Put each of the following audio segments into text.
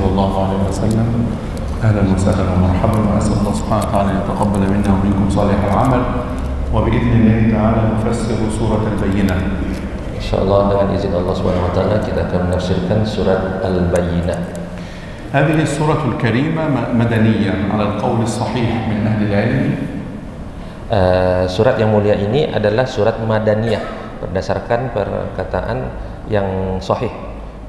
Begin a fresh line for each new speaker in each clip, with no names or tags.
صلى الله عليه وسلم. أهلا وسهلا ومرحبا، وأسأل الله سبحانه وتعالى أن يتقبل منا ومنكم صالح العمل، وبإذن الله تعالى نفسر سورة البينة.
InsyaAllah dengan izin Allah Subhanahu Wa Taala kita akan menafsirkan surat Al-Bayyinah.
هذه السورة الكريمة مدنية على القول الصحيح من أهل العلم.
Surat yang mulia ini adalah surat Madaniyah berdasarkan perkataan yang sahih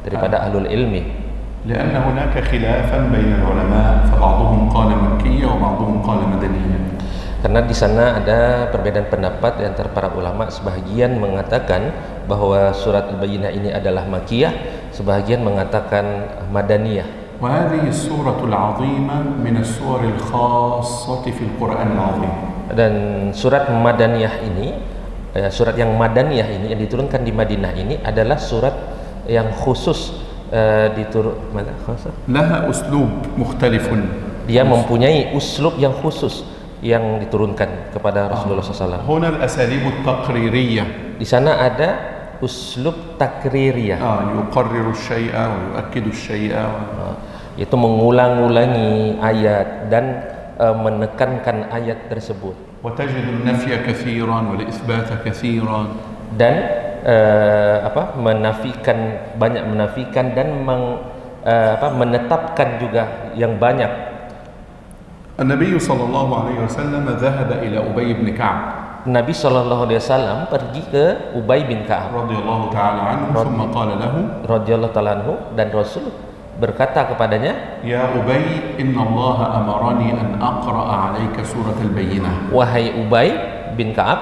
daripada ahlul ilmi.
لأن هناك خلافا بين العلماء فبعضهم قال مكية وبعضهم قال مدنية.
Karena di sana ada perbedaan pendapat di antara para ulama. Sebahagian mengatakan bahwa surat Al-Bayyinah ini adalah Makkiyah, sebahagian mengatakan Madaniyah.
وهذه السورة العظيمة من السور الخاصة في القرآن العظيم.
Dan surat Madaniyah ini, surat yang Madaniyah ini yang diturunkan di Madinah ini adalah surat yang khusus
لها أسلوب مختلف.
Dia mempunyai uslub yang khusus yang diturunkan kepada Rasulullah SAW.
هنا الأساليب التقريرية.
Di sana ada uslub takririyah.
يقرر الشيء ويؤكد الشيء.
Itu mengulang-ulangi ayat dan menekankan ayat tersebut.
وتجد النفي كثيرا والإثبات كثيرا.
Dan banyak menafikan dan menetapkan juga yang banyak.
النبي صلى الله عليه وسلم ذهب إلى أبي بن كعب.
Nabi sallallahu alaihi wasallam pergi ke Ubay bin Ka'ab
radhiyallahu ta'ala anhu, thumma qala lahu,
radhiyallahu ta'ala anhu, dan Rasul berkata kepadanya,
ya Ubay, inna Allah amarani an aqra'a 'alaika surat al-Bayyinah.
Wahai Ubay bin Ka'ab,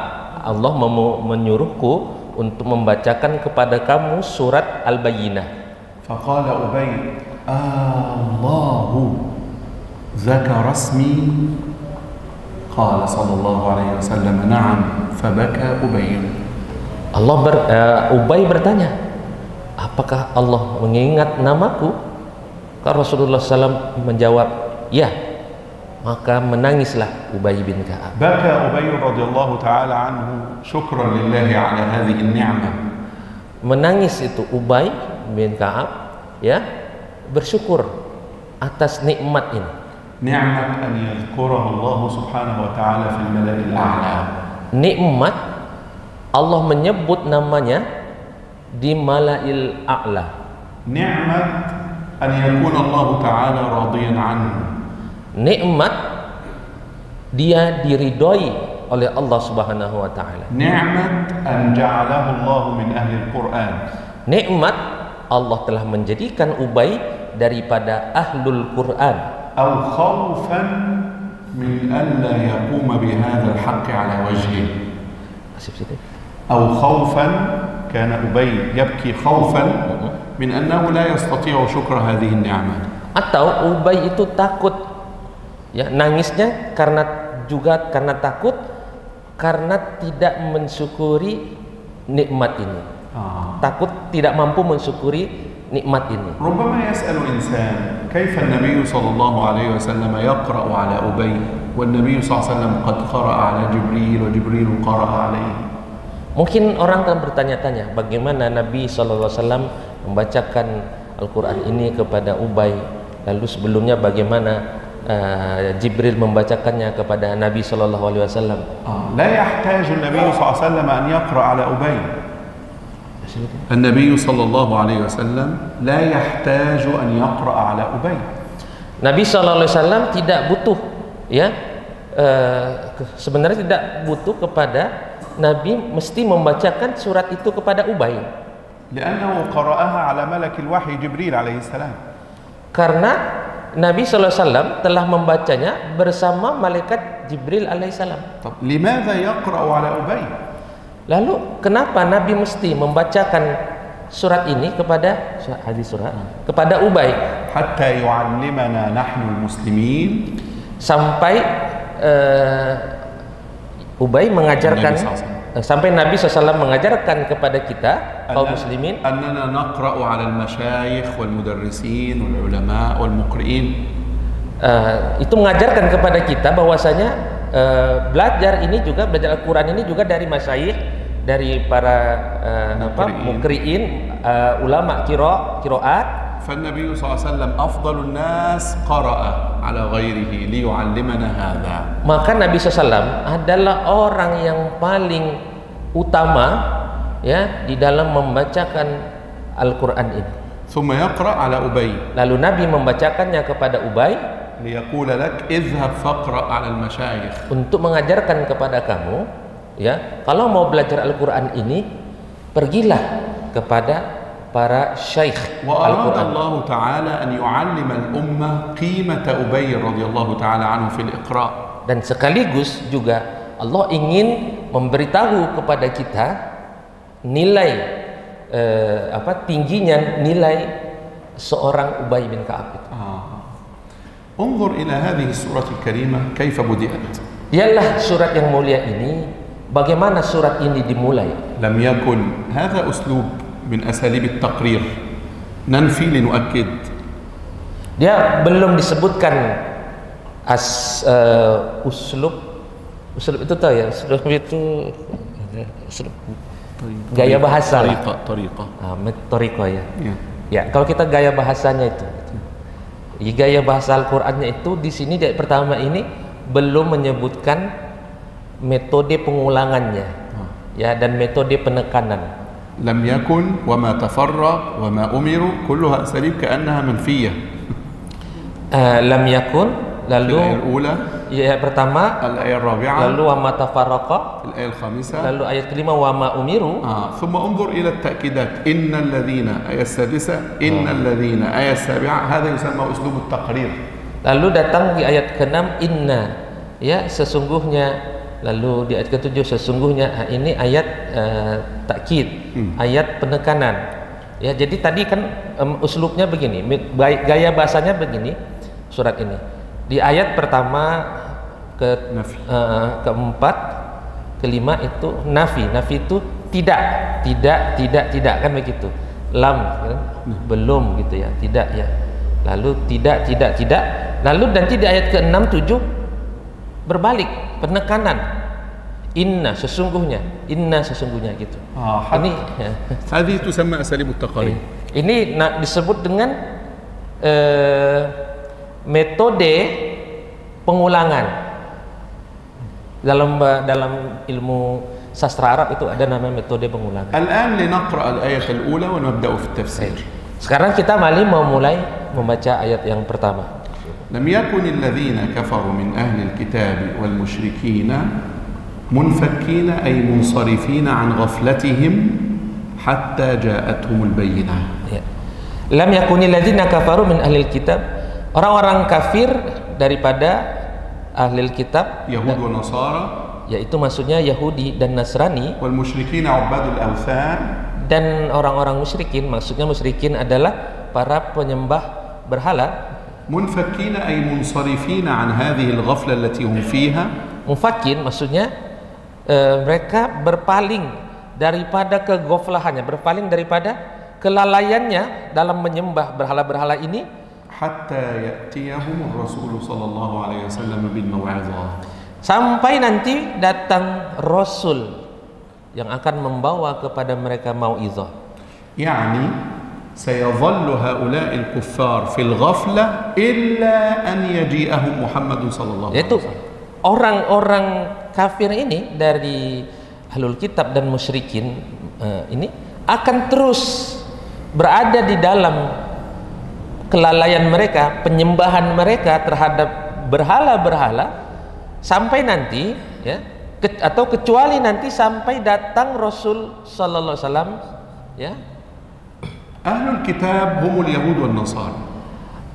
Allah menyuruhku untuk membacakan kepada kamu surat Al-Bayyinah.
Faqala Ubay, Allahu zakara ismi. Qala sallallahu alaihi wasallam, na'am. Fabaka Ubay.
Ubay bertanya, apakah Allah mengingat namaku? Karena Rasulullah SAW menjawab, ya. Maka menangislah Ubay bin Ka'ab.
Baka Ubay radhiyallahu ta'ala anhu syukran lillahi ala hadhihi an-ni'mah.
Menangis itu Ubay bin Ka'ab, ya, bersyukur atas nikmat ini.
Ni'mat an yadhkurahu Allah subhanahu wa ta'ala fil mala'il a'la.
Nikmat Allah menyebut namanya di mala'il a'la.
Ni'mat an yakuna Allah ta'ala radiyan anhu.
Nikmat dia diridhoi oleh Allah Subhanahu wa taala.
Ni'mat an ja'alahu Allah min ahli al-Qur'an. Nikmat
Allah telah menjadikan Ubay daripada ahlul Qur'an.
Aw khawfan min an la yaquma bi hadzal haqq ala wajhihi. Aw khawfan kana Ubay yabki khawfan min annahu la yastati'u syukra hadhihi an-ni'mah.
Atau Ubay itu takut, ya, nangisnya karena takut karena tidak mensyukuri nikmat ini. Takut tidak mampu mensyukuri nikmat ini.
Rubbama yas'alu insan kaifa an-nabiy sallallahu alaihi wasallam yaqra'u ala Ubay wan nabiy sallallahu alaihi wasallam qad qara'a ala Jibril wa Jibril qara'a alaihi.
Mungkin orang akan bertanya-tanya, bagaimana Nabi sallallahu alaihi wasallam membacakan Al-Qur'an ini kepada Ubay, lalu sebelumnya bagaimana Jibril membacakannya kepada Nabi sallallahu alaihi wasallam.
La yahtaju an-nabiy sallallahu alaihi wasallam an yaqra' ala Ubay. An-nabiy sallallahu alaihi wasallam la yahtaju an yaqra' ala Ubay. Nabi
sallallahu alaihi wasallam tidak butuh, ya, sebenarnya tidak butuh kepada Nabi mesti membacakan surat itu kepada Ubay.
Li'annahu qara'aha ala malakil wahyi Jibril alaihi salam.
Karena Nabi sallallahu alaihi wasallam telah membacanya bersama malaikat Jibril alaihi salam.
Limadha yaqra'u ala Ubay?
Lalu kenapa Nabi mesti membacakan surat ini kepada kepada Ubay?
Hatta yu'allimana nahnu muslimin,
sampai Ubay mengajarkan, sampai Nabi SAW mengajarkan kepada kita kaum muslimin,
annana naqra'u 'ala al-masyayikh wal mudarrisin wal ulama wal muqri'in.
Itu mengajarkan kepada kita bahwasanya belajar Al-Quran ini juga dari masyayikh, dari para muqri'in, ulama qiraat,
فالنبي صلى الله عليه وسلم أفضل الناس قرأ على غيره ليعلمنا هذا.
Maka Nabi SAW adalah orang yang paling utama ya di dalam membacakan Al-Quran ini.
ثم يقرأ على أبي.
Lalu Nabi membacakannya kepada Ubay.
ليقول لك اذهب فاقرأ على المشايخ.
Untuk mengajarkan kepada kamu, ya, kalau mau belajar Al-Quran ini, pergilah kepada para syekh
وأراد
Al-Quran.
الله تعالى أن يعلم الأمة قيمة أبي رضي الله تعالى عنه في الإقراء.
Dan sekaligus juga Allah ingin memberitahu kepada kita nilai tingginya nilai seorang Ubay bin Ka'ab itu.
انظر إلى هذه السورة الكريمة كيف بدأت.
Ialah surat yang mulia ini, bagaimana surat ini dimulai.
لم يكن هذا أسلوب من أساليب التقرير ننفي لنؤكد.
Dia belum disebutkan uslub itu tahu ya, uslub itu gaya bahasa lah. Tariqah ya. Ya, kalau kita gaya bahasanya itu. Gaya bahasa Al-Qur'annya itu di sini di pertama ini belum menyebutkan metode pengulangannya. Ya, dan metode penekanan.
Lam yakun wa ma tafarraq wa ma umiru kulluha asalib ka'annaha manfiyah.
Lam yakun, lalu ayat pertama,
al-ayat rabi'ah,
lalu wa ma tafarraqa,
al-ayat khamisa,
lalu ayat kelima wa ma umiru.
Thumma unzur ila at-ta'kidat innal ladhina ayat sadisa, innal ladhina ayat sabi'ah, hadha yusamma uslub at-taqrir. Lalu
datang di ayat ke-6 inna, ya, sesungguhnya. Lalu di ayat ke-7 sesungguhnya, ini ayat takkid, ayat penekanan. Ya, jadi tadi kan uslubnya begini, gaya bahasanya begini surat ini. Di ayat pertama keempat, kelima itu nafi. Nafi itu tidak kan begitu. Lam kan? Belum gitu ya, tidak ya. Lalu tidak. Lalu nanti di ayat ke-6, 7 berbalik, penekanan. Inna sesungguhnya gitu. Ini ya.
Hadhi tusamma asalib at-taqrir.
Ini disebut dengan metode pengulangan. Dalam ilmu sastra Arab itu ada namanya metode pengulangan.
Al-an linaqra al-ayat al-ula wa nabda'u fi at-tafsir.
Sekarang kita mau mulai membaca ayat yang pertama.
لم يكن الذين كفروا من أهل الكتاب والمشركين منفكين أي منصرفين عن غفلتهم حتى جاءتهم البينة.
لم يكن الذين كفروا من أهل الكتاب, orang-orang kafir daripada ahli kitab,
Yahud wa Nasara,
yaitu maksudnya Yahudi dan Nasrani,
wal musyrikin ubadul awthan,
dan orang-orang musyrikin, maksudnya musyrikin adalah para penyembah berhala.
منفكين أي منصرفين عن هذه الغفلة التي هم فيها.
Mufakin maksudnya mereka berpaling daripada kegoflahannya, berpaling daripada kelalaiannya dalam menyembah berhala-berhala ini.
حتى يأتيهم الرسول صلى الله عليه وسلم بالموعظة.
Sampai nanti datang Rasul yang akan membawa kepada mereka mau'izah.
يعني سيظل هؤلاء الكفار في الغفلة إلا أن يجيئهم محمد صلى الله عليه
Yaitu
وسلم.
orang-orang kafir ini dari ahlul kitab dan musyrikin ini akan terus berada di dalam kelalaian mereka, penyembahan mereka terhadap berhala-berhala sampai nanti, ya, atau kecuali nanti sampai datang Rasul sallallahu alaihi wasallam, ya.
Ahlul kitab humul Yahud wal Nasara.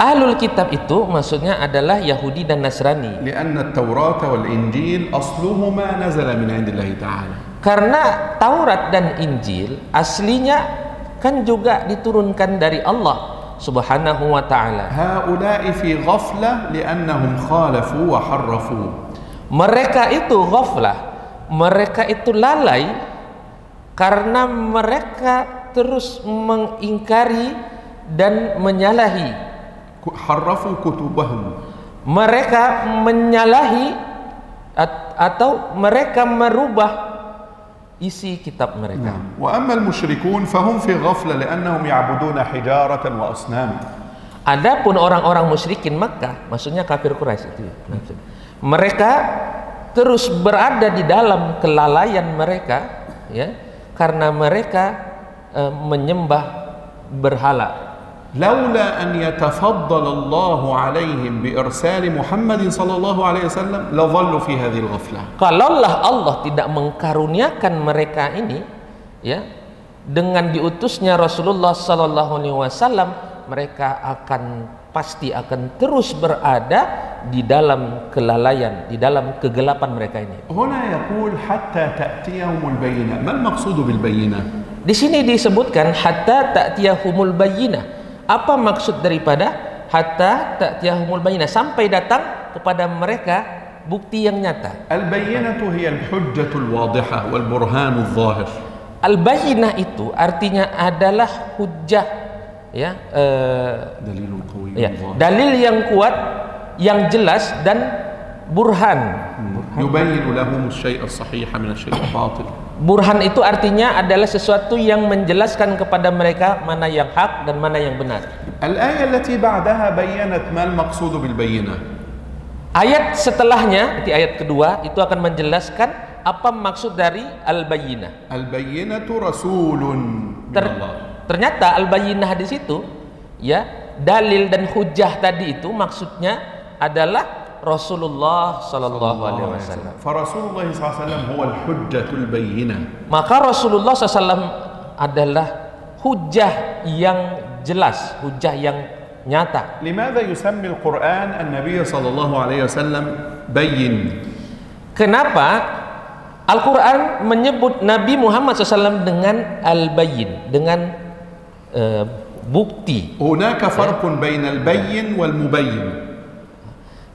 Ahlul kitab itu maksudnya adalah Yahudi dan Nasrani.
Lianna at-Taurat wal Injil asluhuma nazala min 'indillahi ta'ala.
Karena Taurat dan Injil aslinya kan juga diturunkan dari Allah Subhanahu wa taala.
Haula'i fi ghaflah li'annahum khalafu wa harrafu.
Mereka itu ghaflah, mereka itu lalai karena mereka terus mengingkari dan menyalahi.
Harrafu kutubahum.
Mereka menyalahi atau mereka merubah isi kitab mereka.
وأما المشركون فهم في غفلة لأنهم يعبدون حجارة وأصنام.
Adapun orang-orang musyrikin Makkah, maksudnya kafir Quraisy itu, mereka terus berada di dalam kelalaian mereka, ya, karena mereka menyembah berhala.
لولا أن يتفضل الله عليهم بإرسال محمد صلى الله عليه وسلم لظلوا في هذه الغفلة.
Kalaulah Allah tidak mengkaruniakan mereka ini, ya, dengan diutusnya Rasulullah sallallahu alaihi wasallam, mereka pasti akan terus berada di dalam kelalaian, di dalam kegelapan mereka ini.
هنا يقول حتى تأتيهم البينة. ما المقصود بالبينة؟
Di sini disebutkan hatta ta'tiyahumul bayyinah. Apa maksud daripada hatta ta'tiyahumul bayyinah? Sampai datang kepada mereka bukti yang nyata.
البينة هي الحجة الواضحة والبرهان الظاهر.
Al-bayyinah itu artinya adalah hujjah, ya, dalil yang kuat, yang jelas, dan burhan.
يبين لهم الشيء الصحيح من الشيء الباطل.
Burhan itu artinya adalah sesuatu yang menjelaskan kepada mereka mana yang hak dan mana yang benar.
الآية التي بعدها بيّنت ما المقصود بالبينة.
Ayat setelahnya, di ayat kedua, itu akan menjelaskan apa maksud dari al-bayyinah.
البينة رسول من الله.
Ternyata al-bayyinah di situ, ya, dalil dan hujjah tadi itu maksudnya adalah Rasulullah sallallahu alaihi wasallam.
فرسول الله صلى الله عليه وسلم هو الحجة البينة.
Maka Rasulullah SAW adalah hujjah yang jelas, hujjah yang nyata.
لماذا يسمي القرآن النبي صلى الله عليه وسلم بين؟
Kenapa Al-Quran menyebut Nabi Muhammad SAW dengan al-bayyin, dengan bukti?
هناك فرق بين البين والمبين.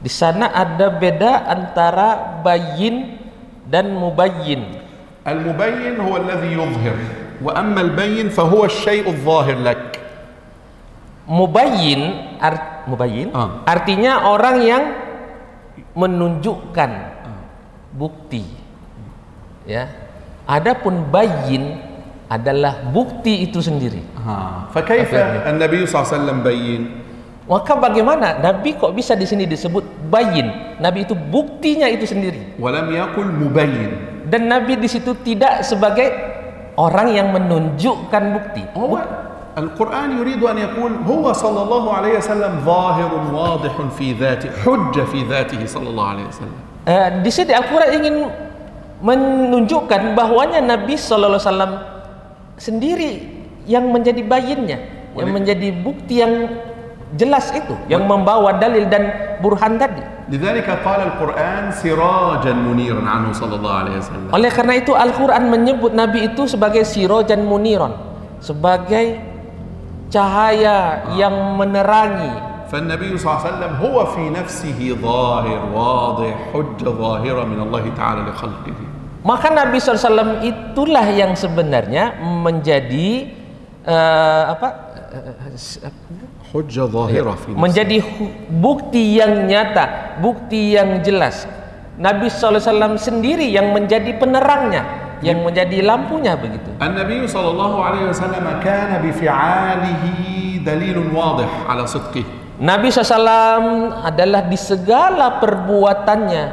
Di sana ada beda antara bayyin dan mubayyin.
المبين هو الذي يظهر، وأما البين فهو الشيء الظاهر لك.
Mubayyin artinya orang yang menunjukkan bukti, ya. Adapun bayyin adalah bukti itu sendiri.
فكيف النبي صلى الله عليه وسلم بين؟
Maka bagaimana Nabi kok bisa di sini disebut bayyin? Nabi itu buktinya itu sendiri.
ولم يقل مبين.
Dan Nabi di situ tidak sebagai orang yang menunjukkan bukti.
القرآن يريد أن يقول هو صلى الله عليه وسلم ظاهر واضح في ذاته، حجة في ذاته صلى الله عليه وسلم.
Di sini Al-Quran ingin menunjukkan bahwanya Nabi sallallahu alaihi wasallam sendiri yang menjadi bayinnya, yang menjadi bukti yang jelas itu, yang membawa dalil dan burhan tadi.
لذلك قال القرآن سراجا منيرا عنه صلى الله عليه وسلم.
Oleh karena itu Al-Quran menyebut Nabi itu sebagai sirajan muniran, sebagai cahaya yang menerangi.
فالنبي صلى الله عليه وسلم هو في نفسه ظاهر واضح حجة ظاهرة من الله تعالى لخلقه. Maka
Nabi SAW itulah yang sebenarnya menjadi
hujjah zahirah fi nafsi.
Menjadi bukti yang nyata, bukti yang jelas. Nabi SAW sendiri yang menjadi penerangnya, yang menjadi lampunya begitu.
An-Nabi sallallahu alaihi wasallam kana bi fi'alihi dalilun wadih ala sidqih.
Nabi SAW adalah di segala perbuatannya,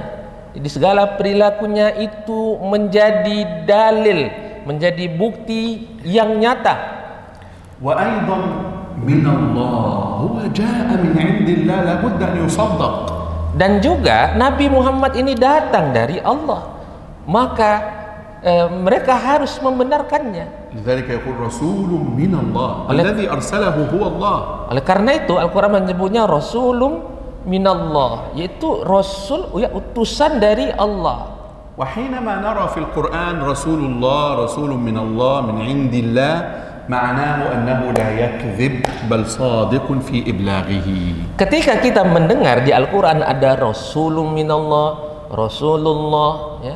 di segala perilakunya itu menjadi dalil, menjadi bukti yang nyata.
Wa aidan min Allah, huwa jaa min 'indillah, la budda an yusaddaq.
Dan juga Nabi Muhammad ini datang dari Allah, maka mereka harus membenarkannya.
Lidzalika yaqul rasulun min Allah, alladhi arsalahu huwa Allah.
Oleh karena itu Al-Qur'an menyebutnya rasulun minallah, yaitu rasul, ya, utusan dari Allah.
Wa hinama nara fil Qur'an rasulullah rasulun min Allah min 'indillah, ma'nahu annahu la yakdzib bal shadiqun fi iblaghihi. Ketika
kita mendengar di Al-Qur'an ada rasulun minallah, Rasulullah, ya,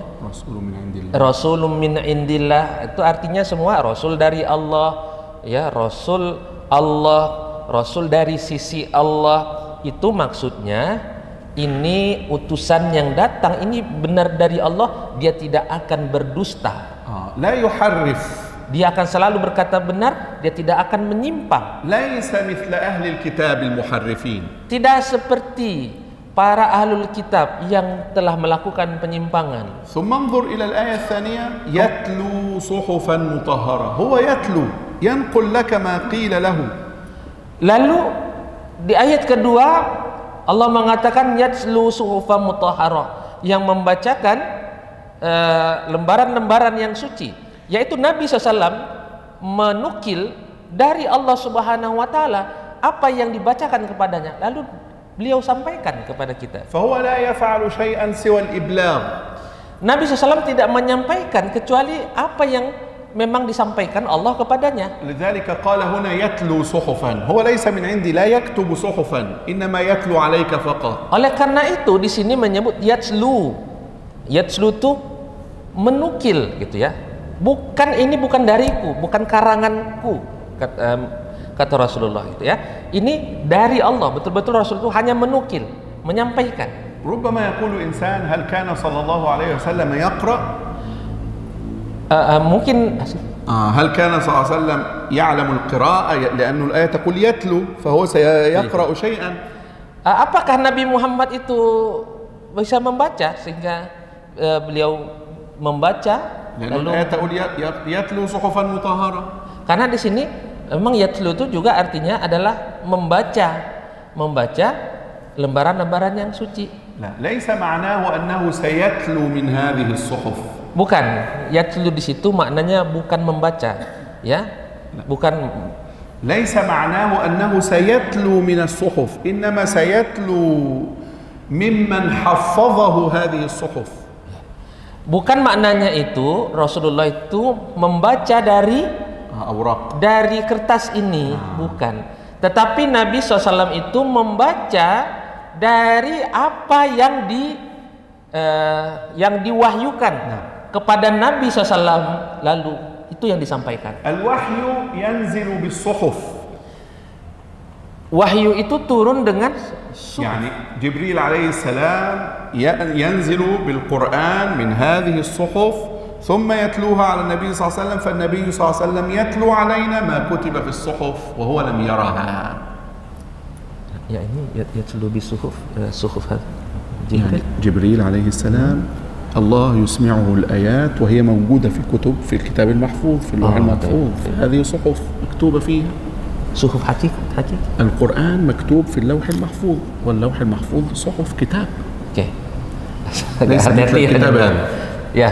Rasulun min indillah, itu artinya semua rasul dari Allah, ya, rasul Allah, rasul dari sisi Allah. Itu maksudnya ini utusan yang datang ini benar dari Allah, dia tidak akan berdusta.
لا يحرف.
Dia akan selalu berkata benar, dia tidak akan menyimpang.
ليس مثل أهل الكتاب المحرفين.
Tidak seperti para ahlul kitab yang telah melakukan penyimpangan.
ثم انظر إلى الآية الثانية يتلو صحفا مطهرة. هو يتلو ينقل لك ما قيل له.
Lalu di ayat kedua Allah mengatakan yatlu suhufan mutahharah, yang membacakan lembaran-lembaran yang suci, yaitu Nabi SAW menukil dari Allah Subhanahu wa taala apa yang dibacakan kepadanya, lalu beliau sampaikan kepada kita.
فهو لا يفعل شيئا سوى الإبلاغ.
Nabi SAW tidak menyampaikan kecuali apa yang memang disampaikan Allah kepadanya.
لذلك قال هنا يتلو صحفا. هو ليس من عندي، لا يكتب صحفا، إنما يتلو عليك فقط.
Oleh karena itu di sini menyebut yatslu. Yatslu itu menukil gitu ya. Ini bukan dariku, bukan karanganku, kata Rasulullah itu ya. Ini dari Allah, betul-betul Rasul itu hanya menukil, menyampaikan.
ربما يقول إنسان هل كان صلى الله عليه وسلم يقرأ؟
ممكن
هل كان صلى الله عليه وسلم يعلم القراءة لأن الآية تقول يتلو فهو سيقرأ شيئا.
Apakah Nabi Muhammad itu bisa membaca sehingga beliau membaca?
Lalu ayat taqul yatlu suhufan mutahharah.
Karena di sini memang yatlu itu juga artinya adalah membaca lembaran-lembaran yang suci.
La, laisa ma'nahu annahu sayatlu min hadhihi as-suhuf.
Bukan, yatlu di situ maknanya bukan membaca, ya. Bukan.
Laisa ma'nahu annahu sayatlu min as-suhuf, innama sayatlu mimman haffazahu hadhihi as-suhuf.
Bukan maknanya itu Rasulullah itu membaca dari kertas ini, bukan. Tetapi Nabi SAW itu membaca dari apa yang diwahyukan kepada Nabi SAW, lalu itu yang disampaikan.
Al-wahyu yanzilu bis-suhuf.
Wahyu itu turun dengan
يعني جبريل عليه السلام ينزل بالقرآن من هذه الصحف ثم يتلوها على النبي صلى الله عليه وسلم فالنبي صلى الله عليه وسلم يتلو علينا ما كتب في الصحف وهو لم يرها.
Ya ini يتلو بالصحف صحف هذا
جبريل عليه السلام الله يسمعه الآيات وهي موجودة في الكتب في الكتاب المحفوظ في اللوح المحفوظ. هذه صحف مكتوبة فيها
صحف حقيقي.
القرآن مكتوب في اللوح المحفوظ واللوح المحفوظ صحف كتاب.
اوكي.
ليس مثل الكتاب.
يا.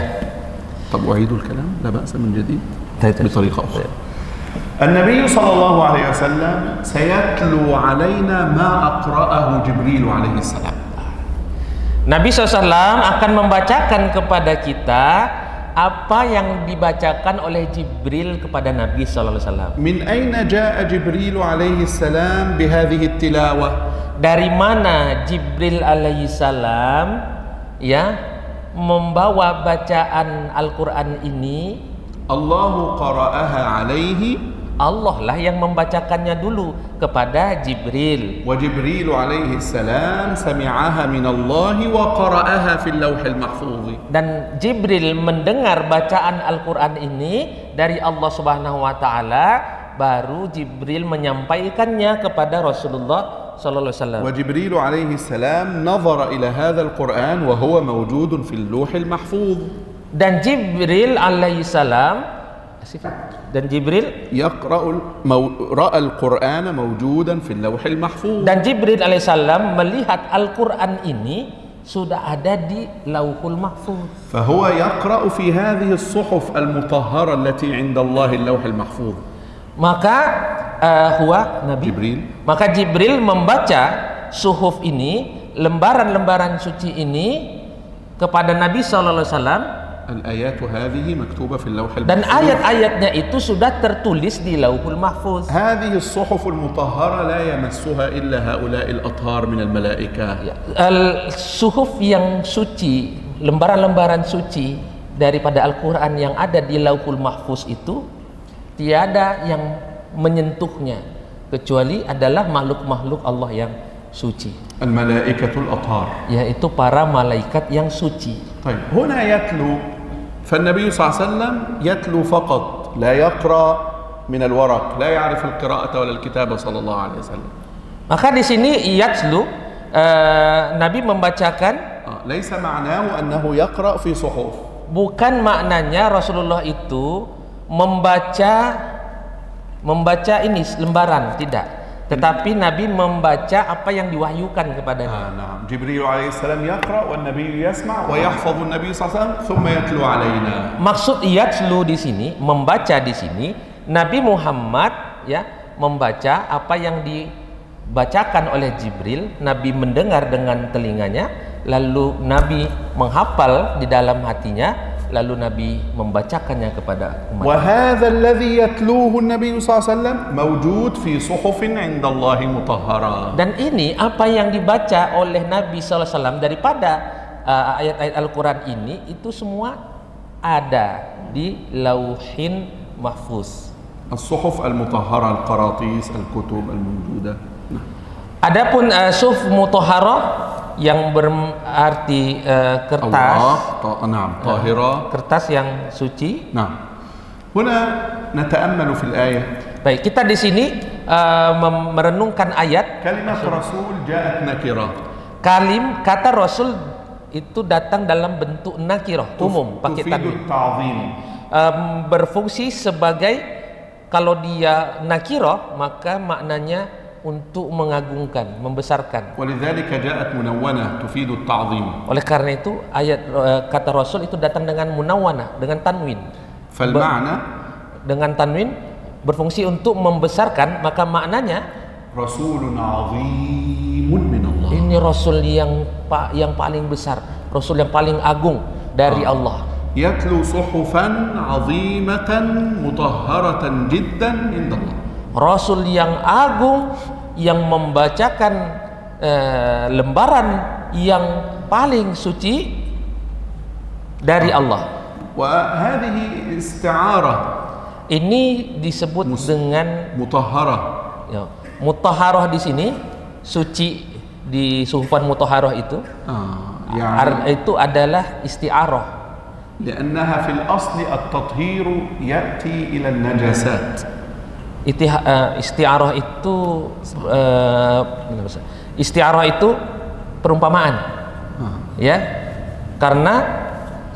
طب أعيد الكلام لا بأس من جديد بطريقة أخرى.
النبي
صلى الله عليه وسلم سيتلو علينا ما أقرأه جبريل عليه السلام.
Nabi SAW akan membacakan kepada kita apa yang dibacakan oleh Jibril kepada Nabi SAW.
Min aina jaa Jibril alaihi salam bihadhihi tilawah?
Dari mana Jibril alaihi salam ya membawa bacaan Al-Qur'an ini?
Allahu qara'aha alaihi.
Allah lah yang membacakannya dulu kepada Jibril.
Wa Jibril alaihi salam sami'aha min Allah wa qara'aha fil lauhil mahfuz.
Dan Jibril mendengar bacaan Al-Qur'an ini dari Allah Subhanahu wa taala, baru Jibril menyampaikannya kepada Rasulullah sallallahu alaihi wasallam.
Wa Jibril alaihi salam nazara ila hadzal Qur'an wa huwa mawjudun fil lauhil mahfuz.
Dan Jibril alaihi salam
ra'al Qur'an mawjudan fil lauhil mahfuz.
Dan Jibril alaihissalam melihat Al-Qur'an ini sudah ada di Lauhul Mahfuz.
Fahuwa yaqra'u fi hadhihi as-suhuf al-mutahhara allati 'inda Allah al-lauhil mahfuz.
Maka Maka Jibril membaca suhuf ini, lembaran-lembaran suci ini kepada Nabi sallallahu alaihi wasallam.
Al-ayatu hadhihi maktuba fil lauhil mahfuz.
Dan ayat-ayatnya itu sudah tertulis di Lauhul Mahfuz.
Hadhihi as-suhuf al-mutahhara la yamassuha illa haula'il athhar min al-malaikah.
Suhuf yang suci, lembaran-lembaran suci daripada Al-Qur'an yang ada di Lauhul Mahfuz itu tiada yang menyentuhnya kecuali adalah makhluk-makhluk Allah yang suci.
Al-malaikatul athhar,
yaitu para malaikat yang suci.
طيب هنا يتلو فالنبي صلى الله عليه وسلم يتلو فقط، لا يقرأ من الورق، لا يعرف القراءة ولا الكتابة صلى الله عليه وسلم.
Maka di sini yatslu, Nabi membacakan.
ليس معناه أنه يقرأ في صحف.
Bukan maknanya Rasulullah itu membaca ini lembaran, tidak. Tetapi Nabi membaca apa yang diwahyukan kepadanya.
نعم. جبريل عليه السلام يقرأ والنبي يسمع ويحفظ النبي صلى الله عليه وسلم ثم يتلو علينا.
Maksud yatslu di sini, membaca di sini, Nabi Muhammad ya membaca apa yang dibacakan oleh Jibril, Nabi mendengar dengan telinganya, lalu Nabi menghafal di dalam hatinya, lalu Nabi membacakannya kepada umat.
وهذا الذي يتلوه النبي صلى الله عليه وسلم موجود في صحف عند الله مطهرة.
Dan ini apa yang dibaca oleh Nabi SAW daripada ayat-ayat Al-Quran ini, itu semua ada di Lauhin Mahfuz.
الصحف المطهرة، القراطيس، الكتب الموجودة.
Adapun suhuf mutahharah yang berarti kertas,
نعم طاهرة،
kertas yang suci.
نعم. هنا نتأمل في الآية.
Baik, kita di sini merenungkan ayat.
كلمة رسول جاءت نكرة.
Kata Rasul itu datang dalam bentuk nakirah, umum, pakai tanwin. Berfungsi sebagai, kalau dia nakirah maka maknanya untuk mengagungkan, membesarkan.
ولذلك جاءت منونة تفيد التعظيم.
Oleh karena itu ayat kata Rasul itu datang dengan munawwanah, dengan tanwin.
فالمعنى
Dengan tanwin berfungsi untuk membesarkan, maka maknanya
رسول عظيم من الله.
ini Rasul yang paling besar, Rasul yang paling agung dari Allah.
يتلو صحفا عظيمة مطهرة جدا عند الله.
Rasul yang agung yang membacakan lembaran yang paling suci dari Allah.
وهذه استعارة.
Ini disebut dengan
مطهرة.
ya, mutahharah di sini, suci di suhufan mutahharah itu.
يعني
Itu adalah isti'arah.
لأنها في الأصل التطهير يأتي إلى النجاسات. Isti'arah itu perumpamaan, ya, karena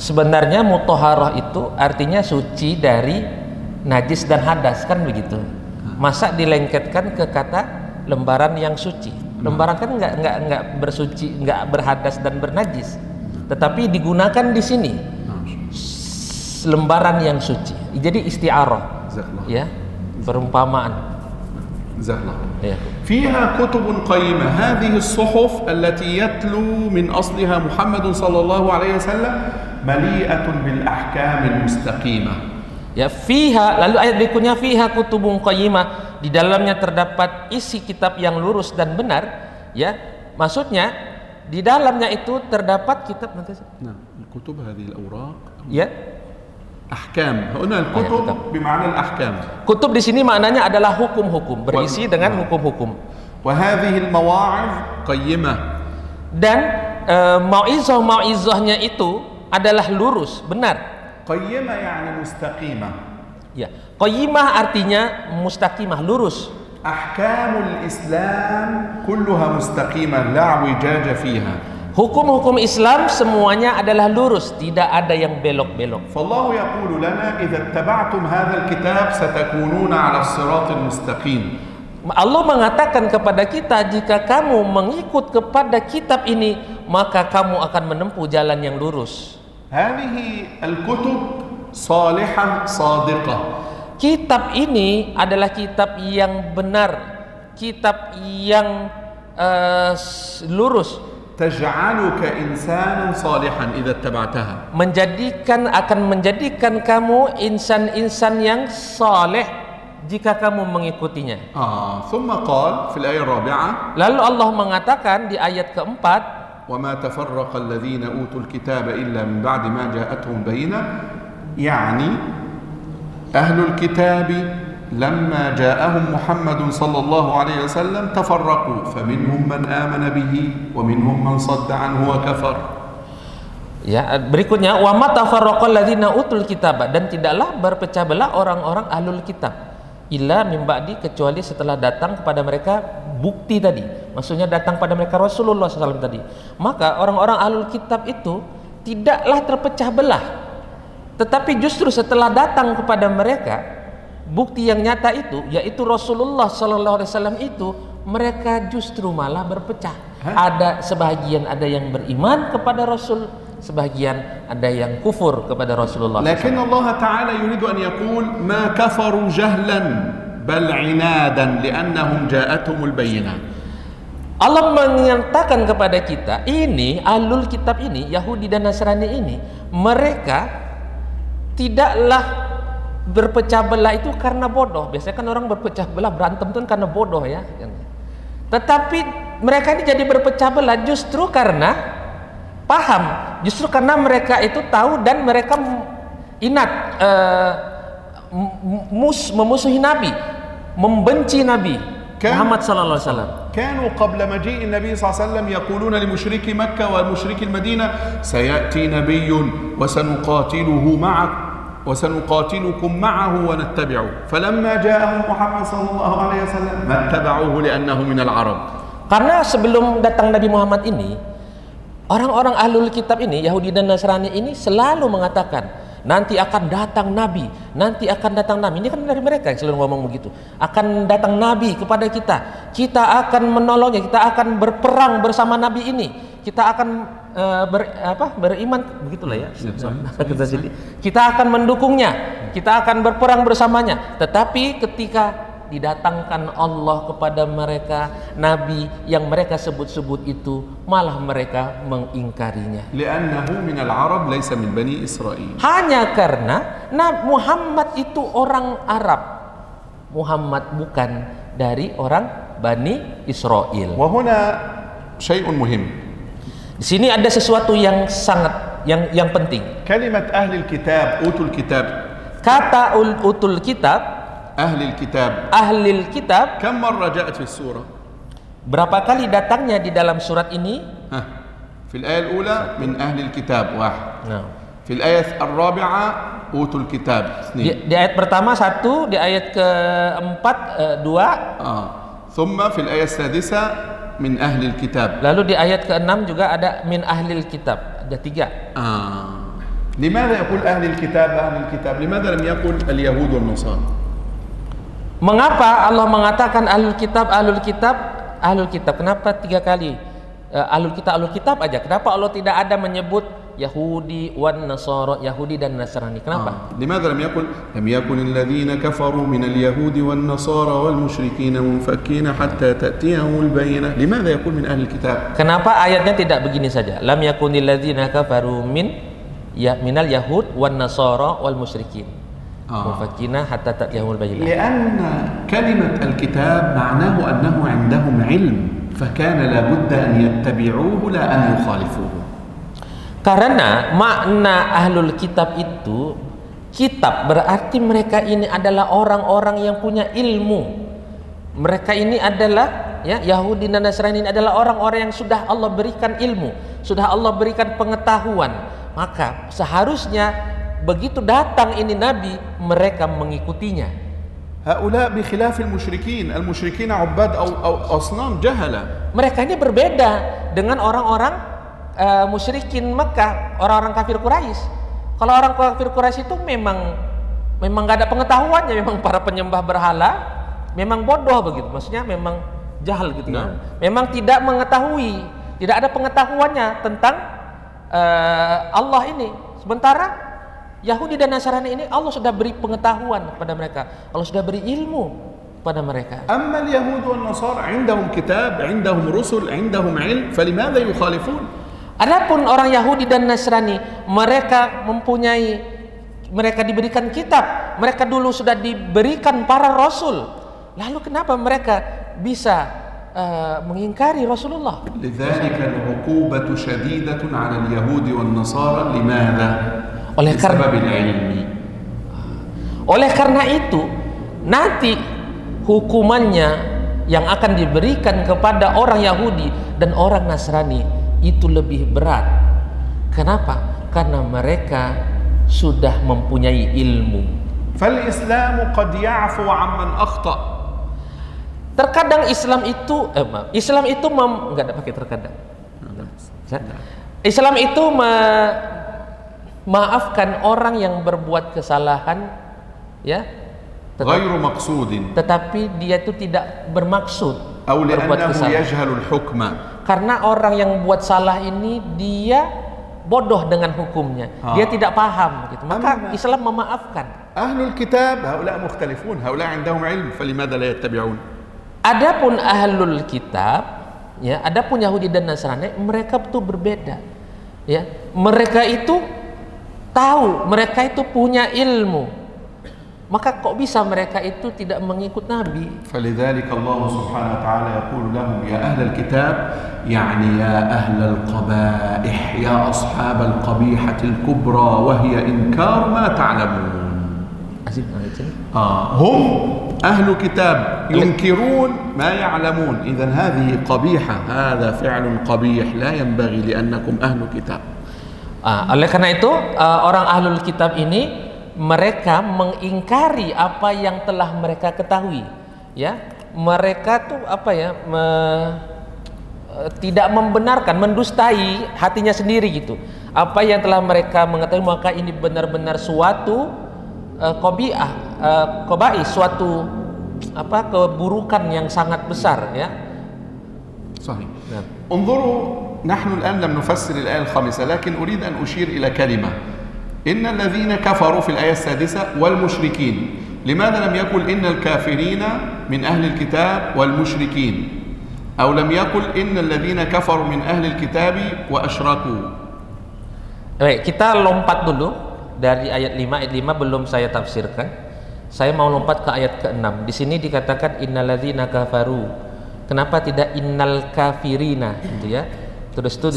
sebenarnya mutahharah itu artinya suci dari najis dan hadas, kan begitu. Masa dilengketkan ke kata lembaran yang suci? Lembaran kan nggak bersuci, nggak berhadas dan bernajis, tetapi digunakan di sini lembaran yang suci. Jadi isti'arah, ya, perumpamaan. Ya. فيها كتب قيمة. هذه الصحف التي يتلو من أصلها محمد صلى الله عليه وسلم مليئة بالأحكام المستقيمة.
Ya, fiha, lalu ayat berikutnya fiha kutubun qayyimah, di dalamnya terdapat isi kitab yang lurus dan benar, ya. Maksudnya di dalamnya itu terdapat kitab nanti.
Nah, kutub هذه الأوراق.
Ya.
Ahkam. Huna al-kutub bermakna al-ahkam.
Kutub di sini maknanya adalah hukum-hukum, berisi dengan hukum-hukum.
Wa hadhihi al-mawa'idh qayyimah.
Dan mau'izahnya itu adalah lurus, benar.
Qayyimah yani mustaqimah.
Ya, qayyimah artinya mustaqimah, lurus.
Ahkamul Islam kulluha mustaqimah, la wijaja fiha.
Hukum-hukum Islam semuanya adalah lurus, tidak ada yang belok-belok.
فالله يقول لنا إذا اتبعتم هذا الكتاب ستكونون على الصراط المستقيم.
Allah mengatakan kepada kita, jika kamu mengikut kepada kitab ini, maka kamu akan menempuh jalan yang lurus.
هذه الكتب صالحة صادقة.
Kitab ini adalah kitab yang benar, kitab yang lurus.
تجعلك إنسانا صالحا إذا اتبعتها.
Akan menjadikan kamu insan-insan yang saleh jika kamu mengikutinya.
ثم قال في الآية الرابعة.
Lalu Allah mengatakan di ayat keempat,
وما تفرق الذين أوتوا الكتاب إلا من بعد ما جاءتهم بينة. يعني أهل الكتاب لما جاءهم محمد صلى الله عليه وسلم تفرقوا فمنهم من آمن به ومنهم من صد عنه وكفر.
Ya, berikutnya wa ma tafarraqal ladzina utul kitab, dan tidaklah berpecah belah orang-orang ahlul kitab illa min ba'di, kecuali setelah datang kepada mereka bukti tadi. Maksudnya datang pada mereka Rasulullah SAW tadi. Maka orang-orang ahlul kitab itu tidaklah terpecah belah. Tetapi justru setelah datang kepada mereka bukti yang nyata itu, yaitu Rasulullah SAW itu, mereka justru malah berpecah. Ada sebahagian ada yang beriman kepada Rasul, sebagian ada yang kufur kepada Rasulullah.
Lakin Allah Ta'ala yuridu an yaqul ma kafaru jahlan bal inadan li'annahum ja'atuhumul bayyinah.
Allah menyatakan kepada kita, ini ahlul kitab ini, Yahudi dan Nasrani ini, mereka tidaklah berpecah belah itu karena bodoh. Biasanya kan orang berpecah belah, berantem itu karena bodoh ya. Tetapi mereka ini jadi berpecah belah justru karena paham, justru karena mereka itu tahu dan mereka inat, memusuhi Nabi, membenci Nabi Muhammad sallallahu alaihi wasallam.
كانوا قبل مجيء النبي صلى الله عليه وسلم يقولون لمشركي مكة ومشركي المدينة سيأتي نبي وسنقاتله معك وسنقاتلكم معه ونتبعه فلما جاءهم محمد صلى الله عليه وسلم ما اتبعوه لأنه من العرب.
Karena sebelum datang Nabi Muhammad ini, orang-orang ahlul kitab ini, Yahudi dan Nasrani ini selalu mengatakan, nanti akan datang Nabi, nanti akan datang Nabi. Ini kan dari mereka yang selalu ngomong begitu. Akan datang Nabi kepada kita, kita akan menolongnya, kita akan berperang bersama Nabi ini, kita akan beriman, begitulah ya. Kita akan mendukungnya, kita akan berperang bersamanya. Tetapi ketika didatangkan Allah kepada mereka Nabi yang mereka sebut-sebut itu, malah mereka mengingkarinya.
Li'annahu minal Arab laysa min Bani Israil.
Hanya karena Muhammad itu orang Arab. Muhammad bukan dari orang Bani Israel.
Wa huna syai'un muhim.
Di sini ada sesuatu yang sangat yang penting.
Kalimat ahlil kitab, utul kitab.
Kata utul kitab,
Ahlil kitab.
Ahlil kitab.
Kam marra ja'at fi surah?
Berapa kali datangnya di dalam surat ini?
Fi al-ayah al-ula min ahlil kitab wahid. Fi al-ayah ar-rabi'ah utul kitab.
Di ayat pertama satu, di ayat keempat dua.
Thumma fi al-ayah as-sadisa min ahlil kitab.
Lalu di ayat ke-6 juga ada min ahlil kitab. Ada 3.
Limadha yaqul ahlil kitab ahlil kitab? Limadha lam yaqul al-yahud wal nasara?
Mengapa Allah mengatakan ahlul kitab, ahlul kitab, ahlul kitab? Kenapa 3 kali ahlul kitab aja? Kenapa Allah tidak ada menyebut Yahudi wan Nasara, Yahudi dan Nasrani? Kenapa?
Limadha lam yakun alladhina kafaru min al-yahudi wan nasara wal musyrikin munfakin hatta ta'tiyahumul bayyinah? Limadha yaqul min ahlil kitab?
Kenapa ayatnya tidak begini saja? Lam yakunil ladzina kafaru minal yahud wan nasara wal musyrikin مفكنا حتى تأتيهم البينة.
لأن كلمة الكتاب معناه أنه عندهم علم فكان لابد أن يتبعوه لا أن يخالفوه.
Karena makna ahlul kitab itu, kitab berarti mereka ini adalah orang-orang yang punya ilmu. Mereka ini adalah Yahudi dan Nasrani ini adalah orang-orang yang sudah Allah berikan ilmu, sudah Allah berikan pengetahuan. Maka seharusnya begitu datang ini Nabi, mereka mengikutinya.
Haula bi khilafil musyrikin, al-musyrikin ubad atau asnam jahala.
Mereka ini berbeda dengan orang-orang musyrikin Mekah, orang-orang kafir Quraisy. Kalau orang kafir Quraisy itu memang enggak ada pengetahuannya, memang para penyembah berhala, memang bodoh begitu. Maksudnya memang jahal gitu. Memang tidak mengetahui, tidak ada pengetahuannya tentang Allah ini. Sementara Yahudi dan Nasrani ini Allah sudah beri pengetahuan kepada mereka, Allah sudah beri ilmu kepada mereka.
Amma al-yahud wal nasara 'indahum kitab, 'indahum rusul, 'indahum 'ilm, falimadha yukhalifun?
Adapun orang Yahudi dan Nasrani, mereka diberikan kitab, mereka dulu sudah diberikan para rasul. Lalu kenapa mereka bisa mengingkari Rasulullah?
Lidzalika al-'uqubatu shadidatun 'ala al-yahudi wan nasara. Limadha?
Oleh karena itu nanti hukumannya yang akan diberikan kepada orang Yahudi dan orang Nasrani itu lebih berat. Kenapa? karena mereka sudah mempunyai ilmu.
فالإسلام قد يعفو عمن أخطأ.
Terkadang Islam itu enggak ada pakai terkadang. Islam itu memaafkan orang yang berbuat kesalahan, ya,
غير مقصود
tetapi dia itu tidak bermaksud
أو
berbuat
لأنه
kesalahan.
يجهل الحكم.
Karena orang yang buat salah ini dia bodoh dengan hukumnya, dia tidak paham gitu. Maka Islam memaafkan.
أهل الكتاب هؤلاء مختلفون، هؤلاء عندهم علم فلماذا لا يتبعون؟
Adapun ahlul kitab, ya, adapun Yahudi dan Nasrani, mereka itu berbeda. Ya, mereka itu tahu, mereka itu punya ilmu. Maka kok bisa mereka itu tidak mengikut Nabi?
فلذلك الله سبحانه وتعالى يقول لهم يا أهل الكتاب يعني يا أهل القبائح يا أصحاب القبيحة الكبرى وهي إنكار ما تعلمون. هم أهل كتاب ينكرون ما يعلمون، إذن هذه قبيحة، هذا فعل قبيح لا ينبغي لأنكم أهل كتاب.
Oleh karena itu orang ahlul kitab ini mereka mengingkari apa yang telah mereka ketahui, ya. Mereka tuh apa ya, tidak membenarkan, mendustai hatinya sendiri gitu. Apa yang telah mereka mengetahui, maka ini benar-benar suatu qabaih, suatu apa, keburukan yang sangat besar, ya.
صحيح. انظروا، نحن الآن لم نفسر الآية الخامسة، لكن أريد أن أشير إلى كلمة: إن الذين كفروا في الآية السادسة والمشركين. لماذا لم يقل إن الكافرين من أهل الكتاب والمشركين، أو لم يقل إن الذين كفروا من أهل الكتاب وأشركوا؟
Baik, kita lompat dulu dari ayat 5. Ayat 5 belum saya tafsirkan. Saya mau lompat ke ayat ke-6. Di sini dikatakan innalladzina kafaru. Kenapa tidak innal kafirina gitu ya? Terus itu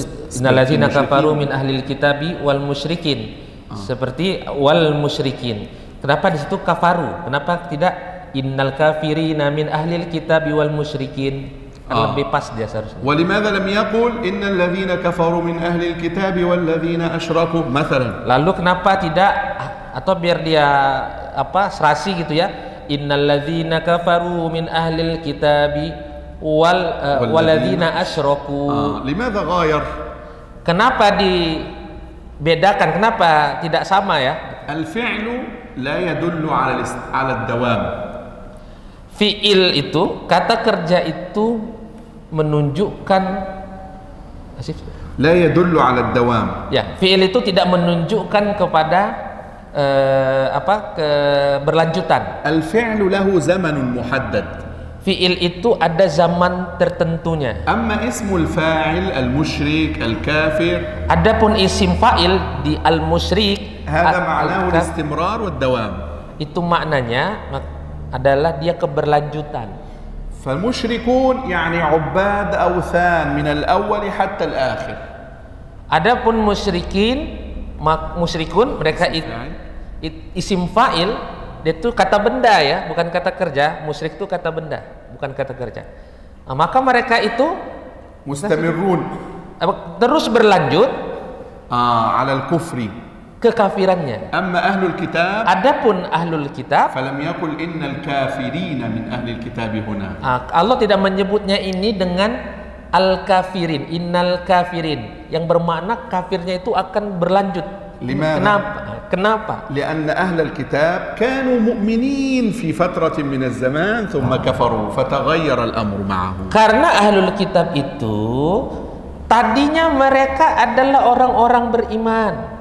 innalladzina kafaru min ahlil kitabi wal musyrikin. Seperti wal musyrikin. Kenapa di situ kafaru? Kenapa tidak innal kafirina min ahlil kitabi wal musyrikin? Lebih pas dia seharusnya.
ولماذا لم يقل إن الذين كفروا من أهل الكتاب والذين أشركوا مثلا؟
Lalu kenapa tidak, atau biar dia apa, serasi gitu ya, innalladzina kafaru min ahlil kitabi walladzina asyraku.
لماذا غاير؟
Kenapa dibedakan? Kenapa tidak sama ya?
الفعل لا يدل على الدوام.
Fi'il itu, kata kerja itu menunjukkan
لا يدل على الدوام.
Ya, fi'il itu tidak menunjukkan kepada keberlanjutan.
الفعل له زمن محدد.
Fi'il itu ada zaman tertentunya.
أما اسم الفاعل المشرك الكافر،
Adapun isim fa'il di al-musyrik,
هذا معناه الاستمرار والدوام.
Itu maknanya adalah dia keberlanjutan.
فالمشركون يعني عباد أوثان من الأول حتى الآخر.
Adapun musyrikun mereka isim fa'il, itu kata benda ya, bukan kata kerja. Musyrik itu kata benda, bukan kata kerja. Maka mereka itu
مستمرون
terus berlanjut
على الكفر.
kekafirannya.
أما أهل الكتاب،
Adapun ahlul kitab,
فلم يقل إن الكافرين من أهل الكتاب هنا.
Allah tidak menyebutnya ini dengan al-kafirin, innal kafirin, yang bermakna kafirnya itu akan berlanjut. Kenapa?
لأن أهل الكتاب كانوا مؤمنين في فترة من الزمان ثم كفروا فتغير الأمر معهم.
Karena ahlul kitab itu tadinya mereka adalah orang-orang beriman.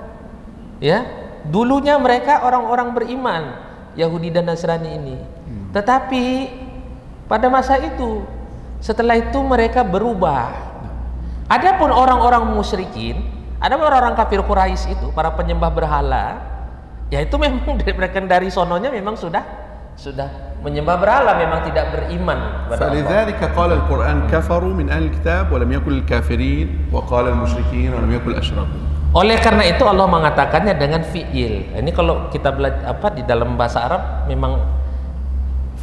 Ya, dulunya mereka orang-orang beriman, Yahudi dan Nasrani ini. Tetapi pada masa itu, setelah itu mereka berubah. Adapun orang-orang musyrikin, ada orang-orang kafir Quraisy itu, para penyembah berhala, ya itu memang mereka dari sononya memang sudah menyembah berhala, memang tidak beriman kepada Allah.
فلذلك قال القرآن كفروا من أهل الكتاب ولم يقل الكافرين وقال المشركين ولم يقل أشركوا.
Oleh karena itu Allah mengatakannya dengan fi'il. Ini kalau kita belajar di dalam bahasa Arab, memang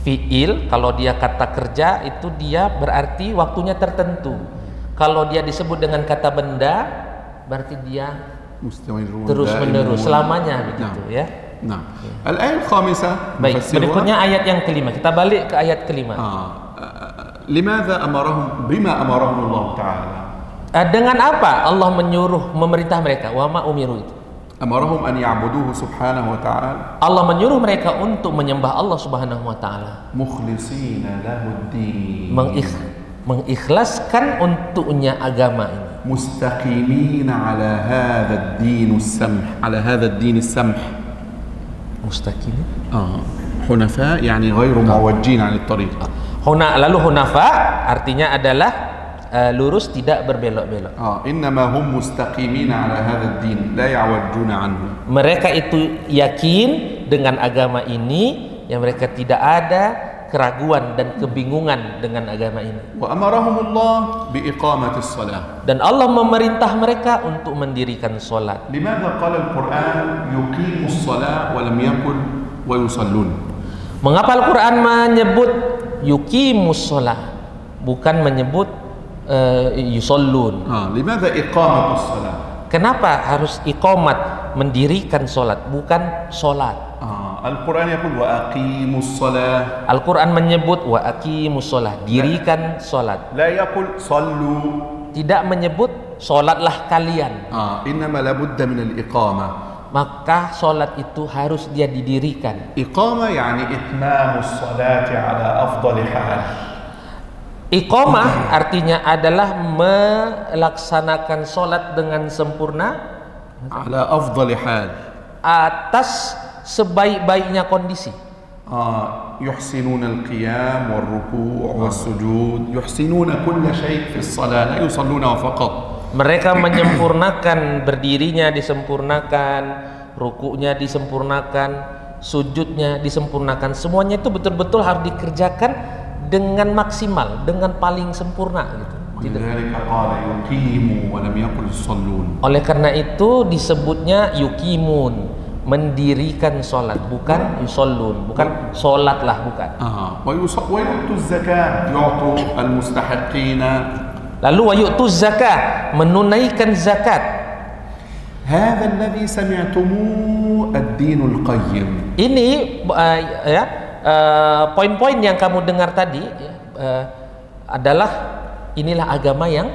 fi'il kalau dia kata kerja itu dia berarti waktunya tertentu. Kalau dia disebut dengan kata benda berarti dia
مستمرون
terus menerus
دائمون.
selamanya begitu ya.
نعم. الآية الخامسة
Baik, berikutnya ayat yang kelima. Kita balik ke ayat kelima.
لماذا أمرهم بما أمرهم الله تعالى؟
Dengan apa Allah menyuruh memerintah mereka? Wa ma umiru itu.
أمرهم أن يعبدوه سبحانه وتعالى.
Allah menyuruh mereka untuk menyembah Allah Subhanahu wa taala.
مخلصين له الدين.
Mengikhlaskan untuknya agama ini.
مستقيمين على هذا الدين السمح، على هذا الدين السمح.
Mustaqim.
حنفاء يعني غير معوجين عن الطريق.
Lalu hunafa artinya adalah lurus, tidak berbelok-belok.
إنما هم مستقيمين على هذا الدين لا يعوجون عنه.
Mereka itu yakin dengan agama ini, yang mereka tidak ada keraguan dan kebingungan dengan agama ini.
وأمرهم الله بإقامة الصلاة.
Dan Allah memerintah mereka untuk mendirikan salat.
لماذا قال القرآن يقيموا الصلاة ولم يقل ويصلون؟
Mengapa Al-Quran menyebut yuqimus shalah, bukan menyebut yusallun?
لماذا إقامة الصلاة؟
Kenapa harus iqamat, mendirikan salat, bukan salat?
Al-Quran yaqul wa aqimus salah.
Al-Quran menyebut wa aqimus shalah, dirikan salat.
La yaqul sallu.
Tidak menyebut salatlah kalian.
Innama la budda min al-iqamah.
Maka salat itu harus dia didirikan.
Iqamah yani itmamus salati ala afdali hal.
Iqamah artinya adalah melaksanakan salat dengan sempurna
ala afdali hal,
atas sebaik-baiknya kondisi.
يحسنون القيام والركوع والسجود يحسنون كل شيء في الصلاة لا يصلونها فقط.
Mereka menyempurnakan berdirinya, disempurnakan rukuknya, disempurnakan sujudnya, disempurnakan. Semuanya itu betul-betul harus dikerjakan dengan maksimal, dengan paling sempurna gitu. Oleh karena itu disebutnya yuqimun, mendirikan sholat, bukan yusallun, bukan sholat lah, bukan. Lalu wa yu'tu zakah, menunaikan zakat.
هذا الذي سمعتموه الدين القيم.
Ini poin-poin yang kamu dengar tadi adalah inilah agama yang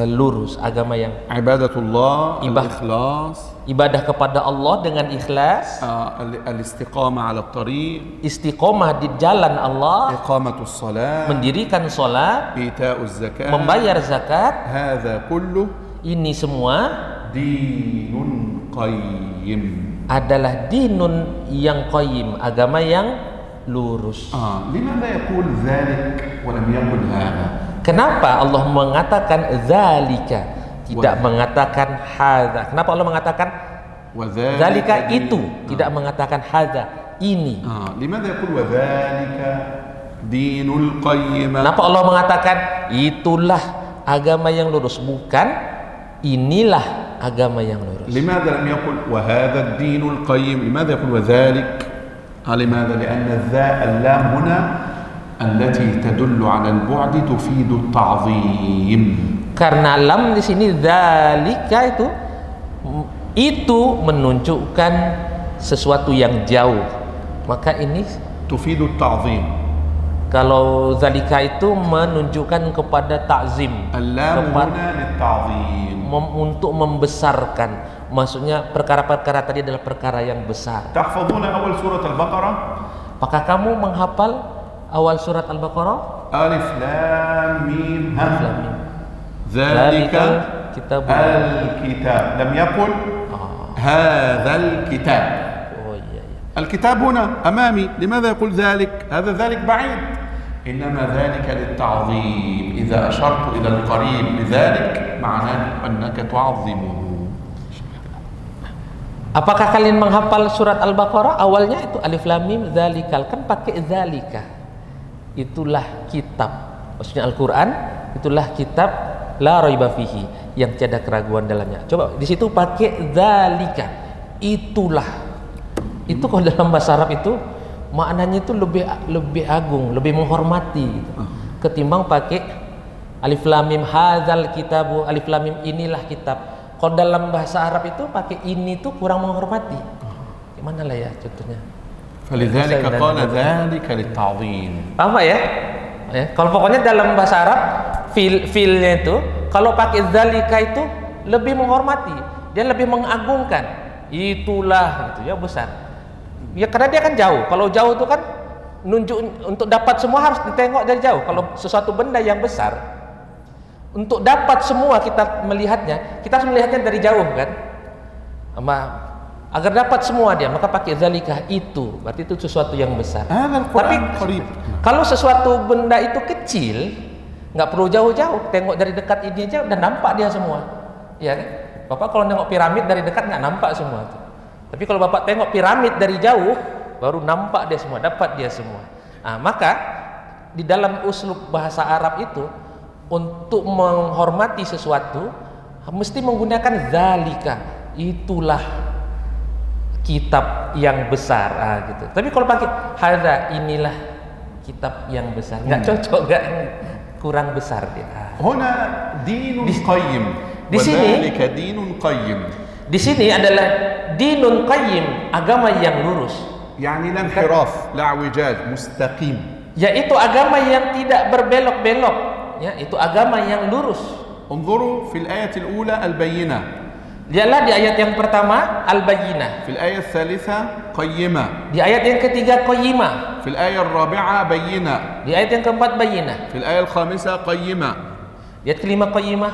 lurus, agama yang
ibadatullah, al-ikhlas,
ibadah kepada Allah dengan ikhlas,
al-istiqamah ala tariq,
istiqomah di jalan Allah,
iqamatus salat,
mendirikan salat,
ita'uz zakat,
membayar zakat.
Hadza kullu,
ini semua
dinun qayyim, adalah
dinun yang qayyim, agama yang lurus.
Limadha yaqul dzalik wa lam yaqul hadha?
Kenapa Allah mengatakan zalika, tidak mengatakan hadza? Kenapa Allah mengatakan zalika itu, tidak mengatakan hadza ini?
Limadha yaqul wa dzalika dinul qayyim?
Kenapa Allah mengatakan itulah agama yang lurus, bukan inilah agama yang lurus?
Limadha lam yaqul wa hadha ad-dinul qayyim? Limadha yaqul wa dzalik? لماذا؟ لأن الذاء اللام هنا التي تدل على البعد تفيد التعظيم. Karena lam di sini dzalika itu menunjukkan sesuatu yang jauh, maka ini tufidu ta'zim. Kalau dzalika itu menunjukkan kepada ta'zim, al-lam huna lit-ta'zim,
untuk membesarkan. Maksudnya perkara-perkara tadi adalah perkara yang besar.
Tahfadzuna awal surat Al-Baqarah?
Apakah kamu menghafal awal surat Al-Baqarah?
Alif lam mim ha.
Dzalika kitab
al-kitab. Lam yaqul hadzal kitab.
Oh iya iya.
Al-kitab huna amami. Limadha yaqul dzalik? Hadza dzalik ba'id. Innama dzalika lit-ta'zim. Idza ashartu ila al-qarib bidzalik ma'nahu annaka tu'azzimuhu.
Apakah kalian menghafal surat Al-Baqarah? Awalnya itu alif lam mim dzalikal, kan pakai dzalika. Itulah kitab. Maksudnya Al-Qur'an itulah kitab la raiba fihi, yang tiada keraguan dalamnya. Coba di situ pakai dzalika. Itulah. Itu kalau dalam bahasa Arab itu maknanya itu lebih agung, lebih menghormati gitu. Ketimbang pakai alif lam mim hadzal kitabu, alif lam mim inilah kitab. Kalau dalam bahasa Arab itu pakai ini tuh kurang menghormati. Gimana lah ya contohnya?
فلذلك قال ذلك للتعظيم.
Paham ya? Kalau pokoknya dalam bahasa Arab feel-nya itu kalau pakai dzalika itu lebih menghormati, dia lebih mengagungkan. Itulah gitu ya, besar. Ya karena dia kan jauh. Kalau jauh itu kan nunjuk untuk dapat semua harus ditengok dari jauh. Kalau sesuatu benda yang besar, untuk dapat semua kita melihatnya, kita harus melihatnya dari jauh kan. Agar dapat semua dia, maka pakai zalikah itu, berarti itu sesuatu yang besar. Tapi kalau sesuatu benda itu kecil, nggak perlu jauh-jauh, tengok dari dekat ini aja udah nampak dia semua. Ya kan? Bapak kalau nengok piramid dari dekat nggak nampak semua. Tapi kalau Bapak tengok piramid dari jauh, baru nampak dia semua, dapat dia semua. Nah, maka di dalam uslub bahasa Arab itu untuk menghormati sesuatu mesti menggunakan zalika, itulah kitab yang besar gitu. Tapi kalau pakai hadza, inilah kitab yang besar, nggak cocok, nggak, kurang besar dia.
Huna dinun qayyim.
Di sini
dinun qayyim.
Di sini adalah dinun qayyim, agama yang lurus.
Yani la inhiraf, la i'wijaj, mustaqim.
Yaitu agama yang tidak berbelok-belok, ya, itu agama yang lurus.
Unzuru fil ayat al-ula al-bayyinah.
Lihatlah di ayat yang pertama al-bayyinah.
Fil ayat tsalitsa qayyimah.
Di ayat yang ketiga qayyimah.
Fil ayat ar-rabi'ah bayyinah.
Di ayat yang keempat bayyinah.
Fil ayat al-khamisah qayyimah.
Di ayat kelima qayyimah.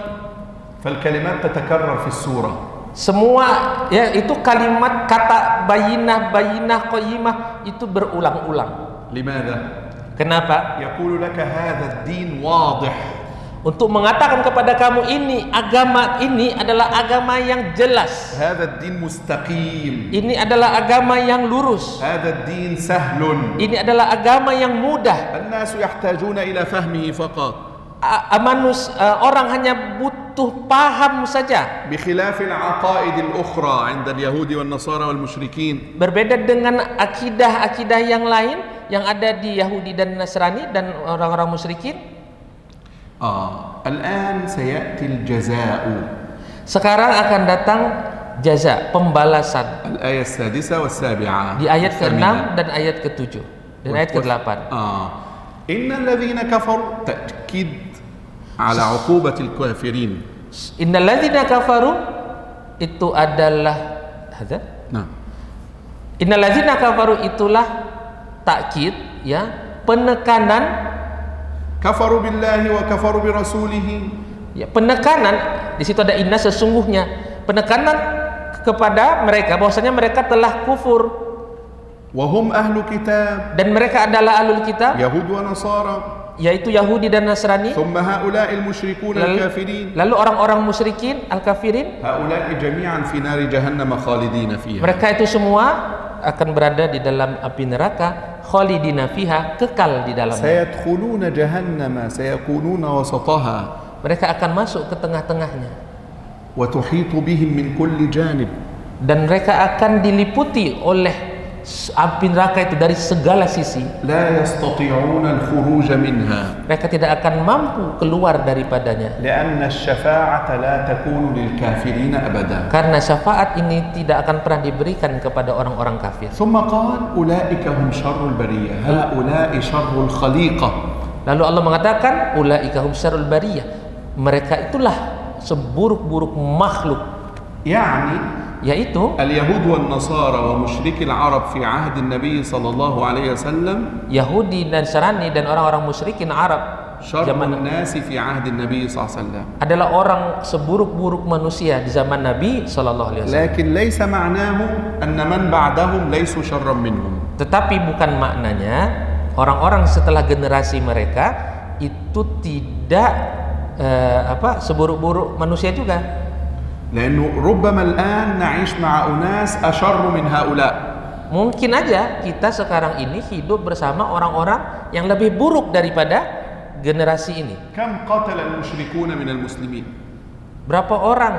Fal kalimat tatakarrar fi surah.
Semua ya itu kalimat kata bayyinah, bayyinah, qayyimah itu berulang-ulang.
Limadha?
Kenapa?
Yaqulu laka hadha ad-din wadih.
Untuk mengatakan kepada kamu ini agama ini adalah agama yang jelas.
Hadha ad-din mustaqim.
Ini adalah agama yang lurus.
Hadha ad-din sahlun.
Ini adalah agama yang mudah.
An-nasu yahtajuna ila fahmihi faqat.
Orang hanya butuh paham saja.
بخلاف العقائد الأخرى عند اليهود والنصارى والمشركين.
Berbeda dengan akidah-akidah yang lain yang ada di Yahudi dan Nasrani dan orang-orang musyrikin.
الآن سيأتي الجزاء.
Sekarang akan datang jaza, pembalasan.
الآية السادسة والسابعة.
Di ayat ke-6 dan ayat ke-7 dan ayat ke-8.
إن الذين كفروا تأكيد على عقوبة الكافرين.
Innal ladzina kafaru itu adalah hadza.
Nah.
Innal ladzina kafaru itulah takkid ya, penekanan.
Kafaru billahi wa kafaru bi rasulihi.
Ya, penekanan di situ ada inna, sesungguhnya penekanan kepada mereka bahwasanya mereka telah kufur.
Wa hum ahlu kitab.
Dan mereka adalah ahlul kitab.
Yahud wa Nasara.
Yaitu Yahudi dan Nasrani.
Thumma haula'il musyrikun al-kafirin.
Lalu orang-orang musyrikin al-kafirin.
Haula'i jami'an fi nari jahannam khalidina fiha.
Mereka itu semua akan berada di dalam api neraka, khalidina fiha, kekal di dalamnya.
Sayadkhuluna jahannam sayakununa wasataha.
Mereka akan masuk ke tengah-tengahnya.
Wa tuhitu bihim min kulli janib.
Dan mereka akan diliputi oleh api neraka itu dari segala sisi.
La yastati'una al-khuruj minha.
Mereka tidak akan mampu keluar daripadanya.
Lianna asy-syafa'ata la takunu lil kafirin abada.
Karena syafaat ini tidak akan pernah diberikan kepada orang-orang kafir.
Thumma qala ulaika hum syarrul bariyah. Haula'i syarrul khaliqah. Lalu
Allah mengatakan ulaika hum syarrul bariyah. Mereka itulah seburuk-buruk makhluk. Yaitu
al-Yahud wan Nasara wa musyrikil Arab fi ahd an-Nabi sallallahu alaihi wasallam.
Yahudi dan Nasrani dan orang-orang musyrikin Arab
zaman nasi fi ahd an-Nabi sallallahu alaihi wasallam
adalah orang seburuk-buruk manusia di zaman Nabi sallallahu alaihi wasallam.
Lakin laysa ma'nahu anna man ba'dahum laysu syarran minhum.
Tetapi bukan maknanya orang-orang setelah generasi mereka itu tidak seburuk-buruk manusia juga.
لأنه ربما الآن نعيش مع أناس أشر من هؤلاء.
Mungkin aja kita sekarang ini hidup bersama orang-orang yang lebih buruk daripada generasi ini.
كم قتل المشركون من المسلمين؟
Berapa orang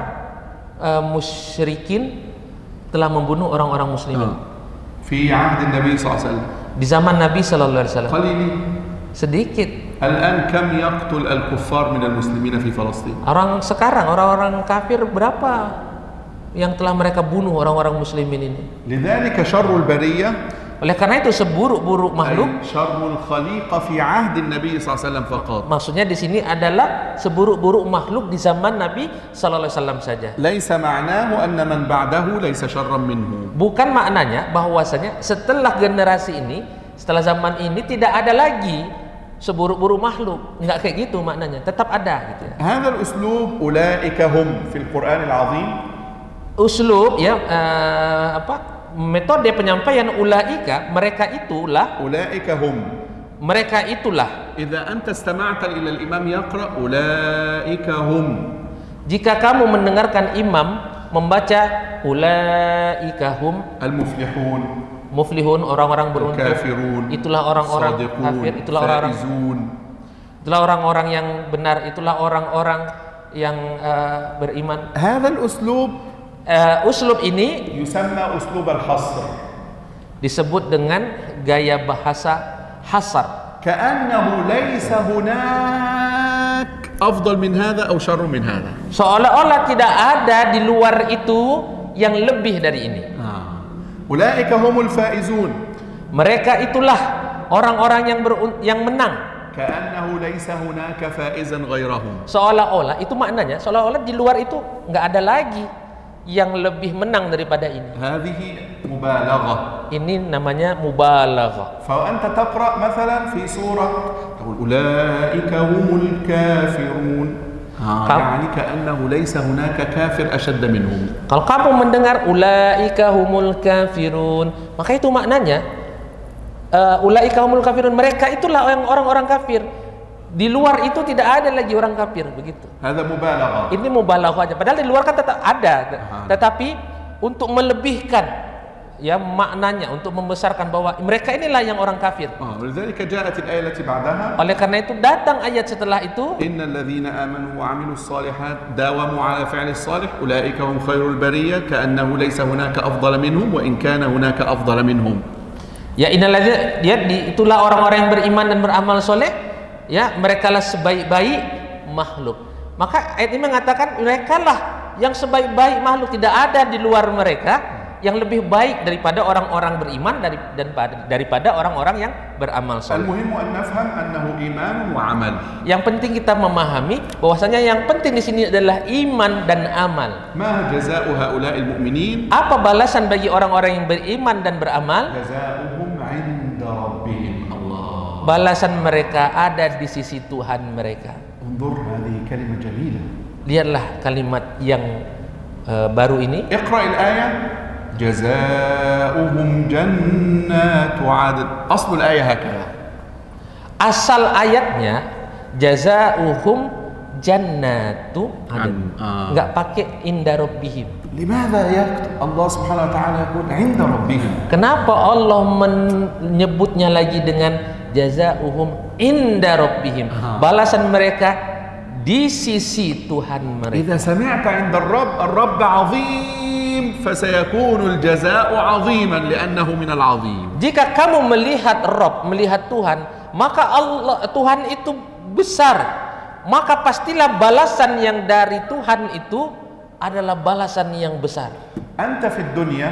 musyrikin telah membunuh orang-orang muslimin?
في عهد النبي صلى الله عليه وسلم.
Di zaman Nabi sallallahu alaihi wasallam.
قليل.
Sedikit.
الآن كم يقتل الكفار من المسلمين في فلسطين؟
Orang sekarang, orang-orang kafir berapa yang telah mereka bunuh orang-orang muslimin ini?
لذلك شر البرية
Oleh karena itu seburuk-buruk makhluk,
أي شر الخليقة في عهد النبي صلى الله عليه وسلم فقط.
maksudnya di sini adalah seburuk-buruk makhluk di zaman Nabi sallallahu alaihi wasallam saja.
ليس معناه أن من بعده ليس شرا منه.
Bukan maknanya bahwasanya setelah generasi ini, setelah zaman ini tidak ada lagi seburuk-buruk makhluk. Enggak kayak gitu maknanya, tetap ada gitu ya.
هذا الأسلوب أولئك هم في القرآن العظيم.
Uslub ya metode penyampaian ulaika, mereka itulah,
أولئك هم.
mereka itulah.
إذا أنت استمعت إلى الإمام يقرأ أولئك هم.
Jika kamu mendengarkan imam membaca ulaika hum
المفلحون.
muflihun, orang-orang beruntung,
الكافرون.
itulah orang-orang
الصادقون.
kafir, itulah orang-orang,
الفائزون.
itulah orang-orang yang benar, itulah orang-orang yang beriman.
هذا الأسلوب
Uslub ini
يسمى أسلوب الحصر.
disebut dengan gaya bahasa hasar.
كأنه ليس هناك أفضل من هذا أو شر من هذا.
Seolah-olah tidak ada di luar itu yang lebih dari ini.
أولئك هم الفائزون.
Mereka itulah orang-orang yang menang.
كأنه ليس هناك فائزا غيرهم.
Seolah-olah itu maknanya, seolah-olah di luar itu nggak ada lagi yang lebih menang daripada ini.
هذه مبالغة.
Ini namanya mubalaghah.
فأنت تقرأ مثلا في سورة تقول أولئك هم الكافرون. يعني كأنه ليس هناك كافر أشد منهم.
Kalau kamu mendengar ulaika humul kafirun, maka itu maknanya ulaika humul kafirun, mereka itulah orang-orang kafir. Di luar itu tidak ada lagi orang kafir, begitu.
هذا مبالغة.
Ini mubalaghah aja. Padahal di luar kan tetap ada, tetapi untuk melebihkan ya maknanya, untuk membesarkan bahwa mereka inilah yang orang kafir.
ولذلك جاءت الآية التي بعدها.
Oleh karena itu datang ayat setelah itu,
إن الذين آمنوا وعملوا الصالحات داوموا على فعل الصالح أولئك هم خير البرية كأنه ليس هناك أفضل منهم وإن كان هناك أفضل منهم.
Ya innalladzina, ya itulah orang-orang yang beriman dan beramal soleh, ya merekalah sebaik-baik makhluk. Maka ayat ini mengatakan merekalah yang sebaik-baik makhluk, tidak ada di luar mereka yang lebih baik daripada orang-orang beriman daripada orang-orang yang beramal soleh.
المهم أن نفهم أنه إيمان وعمل.
Yang penting kita memahami bahwasanya yang penting di sini adalah iman dan amal.
ما جزاء هؤلاء المؤمنين؟
Apa balasan bagi orang-orang yang beriman dan beramal?
جزاؤهم عند ربهم. الله.
Balasan mereka ada di sisi Tuhan mereka.
انظر هذه كلمة جميلة.
Lihatlah kalimat yang baru ini.
اقرأ الآية. جزاؤهم جنات عدن. أصل الآية هكذا.
Asal ayatnya jazaohum jannatu adn. Enggak pakai inda rabbihim.
لماذا الله سبحانه وتعالى يقول عند ربهم؟
Kenapa Allah menyebutnya lagi dengan jazaohum inda rabbihim? Balasan mereka di sisi Tuhan mereka.
إذا سمعت عند الرب عظيم فسيكون الجزاء عظيما لأنه من العظيم.
Jika kamu melihat Rabb, melihat Tuhan, maka Tuhan itu besar, maka pastilah balasan yang dari Tuhan itu adalah balasan yang besar.
أنت في الدنيا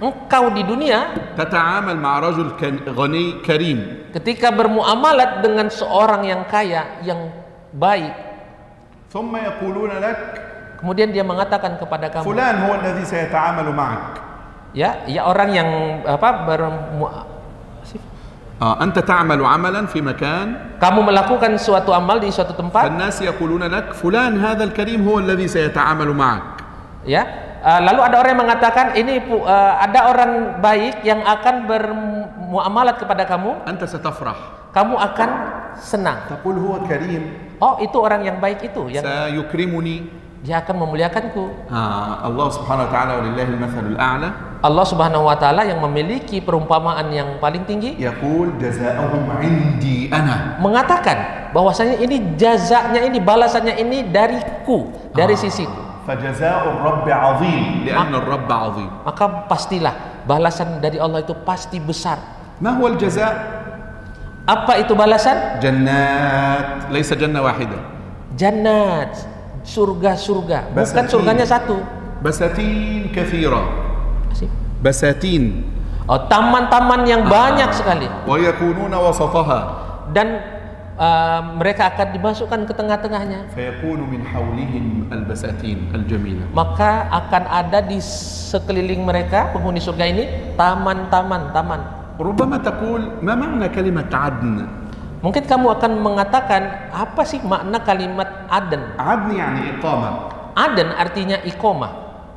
Engkau di dunia
تتعامل مع رجل غني كريم.
ketika bermuamalat dengan seorang yang kaya, yang baik,
ثم يقولون لك
kemudian dia mengatakan kepada kamu,
فلان هو الذي سيتعامل معك.
ya orang yang
أنت تعمل عملا في مكان.
kamu melakukan suatu amal di suatu tempat,
فالناس يقولون لك فلان هذا الكريم هو الذي سيتعامل معك.
ya lalu ada orang yang mengatakan ini ada orang baik yang akan bermuamalat kepada kamu.
أنت ستفرح.
Kamu akan senang.
تقول هو كريم.
Oh, itu orang yang baik itu yang
سيكرمني.
dia akan memuliakanku.
الله سبحانه وتعالى ولله المثل الأعلى.
Allah Subhanahu wa taala yang memiliki perumpamaan yang paling tinggi
يقول جزاؤهم عندي أنا.
mengatakan bahwasanya ini jazanya, ini balasannya ini dariku, dari sisiku.
فجزاء الرب عظيم لأن الرب عظيم.
Maka pastilah balasan dari Allah itu pasti besar.
ما هو الجزاء؟
Apa itu balasan?
جنات ليس جنة واحدة.
Jannat, surga-surga. Bukan
Basatin.
surganya satu.
بساتين كثيرة.
Asik.
بساتين.
Oh, taman-taman yang banyak sekali.
ويكونون وسطها.
Dan mereka akan dimasukkan ke tengah-tengahnya.
فيكون من حولهم البساتين الجميلة.
Maka akan ada di sekeliling mereka penghuni surga ini taman-taman, taman.
ربما تقول ما معنى كلمة عدن؟
Mungkin kamu akan mengatakan, apa sih makna kalimat Aden?
عدن يعني إقامة.
Aden artinya iqomah.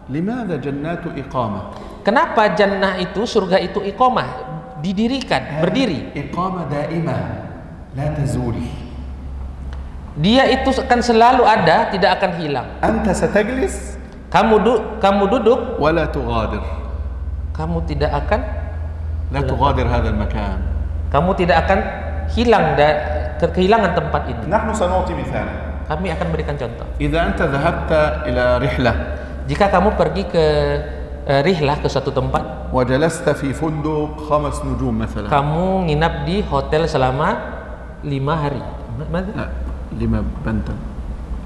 لماذا جنات إقامة؟
Kenapa jannah itu, surga itu iqomah, didirikan, berdiri.
إقامة دائمة لا تزول.
Dia itu akan selalu ada, tidak akan hilang.
أنت ستجلس
Kamu duduk,
ولا تغادر.
kamu tidak akan
لا تغادر هذا المكان.
kamu tidak akan hilang kehilangan tempat ini.
نحن سنعطي مثالا.
Kami akan berikan contoh.
إذا أنت ذهبت إلى رحلة
Jika kamu pergi ke rihlah ke suatu tempat,
وجلست في فندق 5 نجوم مثلا.
kamu nginap di hotel selama 5 hari.
لا 5 بنتا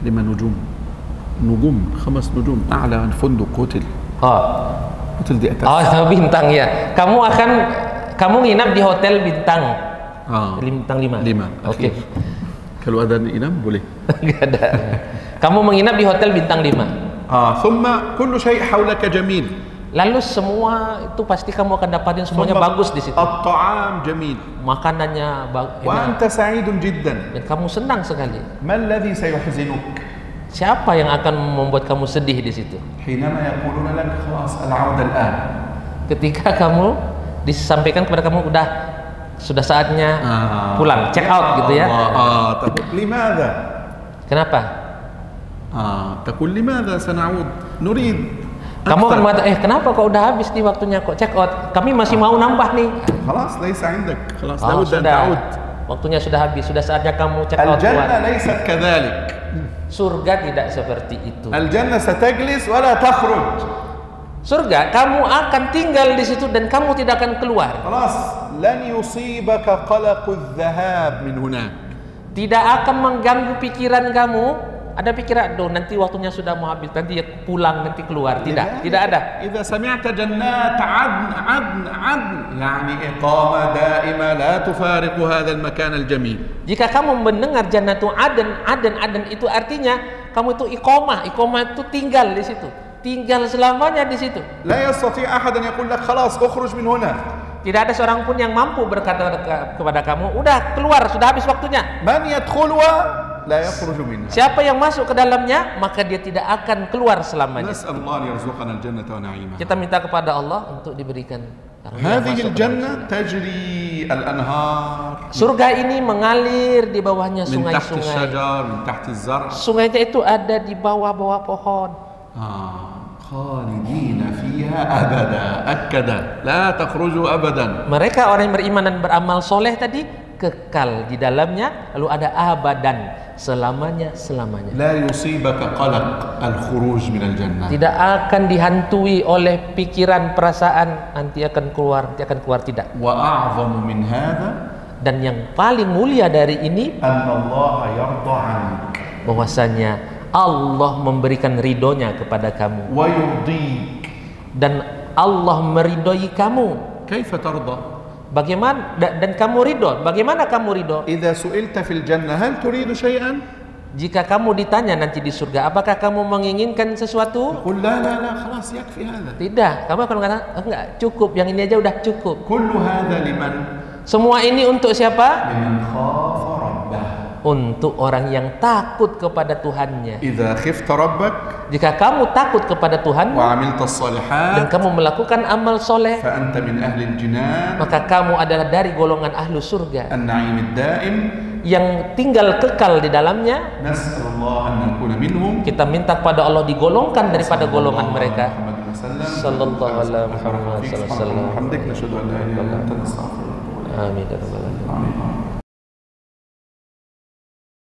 5 نجوم. نجوم 5 نجوم أعلى من فندق هوتيل. Hotel di atas.
Oh, bintang ya. Kamu nginap di hotel bintang. Bintang 5.
5.
Oke.
Kalau ada inam boleh.
Enggak ada. Kamu menginap di hotel bintang 5.
ثم كل شيء حولك جميل.
Lalu semua itu pasti kamu akan dapatin semuanya bagus di situ.
الطعام جميل.
Makanannya enak.
وأنت سعيد جدا.
Dan kamu senang sekali.
ما الذي سيحزنك؟
Siapa yang akan membuat kamu sedih di situ?
حينما يقولون لك خلاص العودة الآن.
Ketika kamu disampaikan kepada kamu sudah saatnya pulang, check out gitu ya.
تقول لماذا؟
Kenapa?
تقول لماذا سنعود؟ نريد.
Kamu akan mengatakan, kenapa kok udah habis nih waktunya kok check out? Kami masih mau nambah nih.
خلاص ليس عندك. خلاص لابد أن
Sudah.
تعود.
Waktunya sudah habis, sudah saatnya kamu check out
الجنة
keluar.
ليست كذلك.
Surga tidak seperti itu.
الجنة ستجلس ولا تخرج.
Surga, kamu akan tinggal di situ dan kamu tidak akan keluar.
خلاص لن يصيبك قلق الذهاب من هناك.
Tidak akan mengganggu pikiran kamu. Ada pikiran, nanti waktunya sudah mau habis, nanti pulang, nanti keluar. Tidak ada.
إذا سمعت جنات عدن عدن عدن يعني إقامة دائمة لا تفارق هذا المكان الجميل.
Jika kamu mendengar jannatu Aden itu artinya kamu itu iqomah itu tinggal di situ, tinggal selamanya di situ.
لا يستطيع أحد أن يقول لك خلاص اخرج من هنا.
Tidak ada seorang pun yang mampu berkata kepada kamu, udah keluar, sudah habis waktunya.
من يدخلها لا يخرج منها.
Siapa yang masuk ke dalamnya, maka dia tidak akan keluar selamanya.
نسأل الله أن يرزقنا الجنة ونعيمها.
Kita minta kepada Allah untuk diberikan
هذه الجنة تجري الأنهار
surga ini mengalir di bawahnya
من تحت
sungai-sungai.
الشجر من تحت الزرع.
Sungainya itu ada di bawah-bawah pohon.
خالدين فيها أبدا. أكد لا تخرجوا أبدا.
Mereka orang yang beriman dan beramal soleh tadi kekal di dalamnya, lalu ada abadan, selamanya.
لا يصيبك قلق الخروج من الجنة.
Tidak akan dihantui oleh pikiran perasaan nanti akan keluar tidak.
وأعظم من هذا
Dan yang paling mulia dari ini,
أن الله يرضى عنك
bahwasanya Allah memberikan ridhonya kepada kamu
ويرضيك.
dan Allah meridhoi kamu.
كيف ترضى؟
Bagaimana dan kamu ridho? Bagaimana kamu ridho?
إذا سئلت في الجنة هل تريد شيئا؟
Jika kamu ditanya nanti di surga, apakah kamu menginginkan sesuatu?
قل لا لا لا خلاص يكفي هذا.
Tidak. Kamu akan mengatakan, enggak, cukup, yang ini aja udah cukup.
كل هذا لمن؟
Semua ini untuk siapa?
لمن خاف ربه.
Untuk orang yang takut kepada Tuhannya.
إذا خفت ربك
Jika kamu takut kepada Tuhan
وعملت
dan
الصالحات
kamu melakukan amal soleh,
فأنت من أهل الجنان
maka kamu adalah dari golongan ahlu surga
النعيم الدائم.
yang tinggal kekal di dalamnya.
نسأل الله أن نكون منهم.
Kita minta kepada Allah digolongkan daripada golongan mereka. Sallallahu alaihi wasallam.
وحمدك نشهد أن لا إله إلا أنت نستغفرك.
Amin ya rabbal alamin.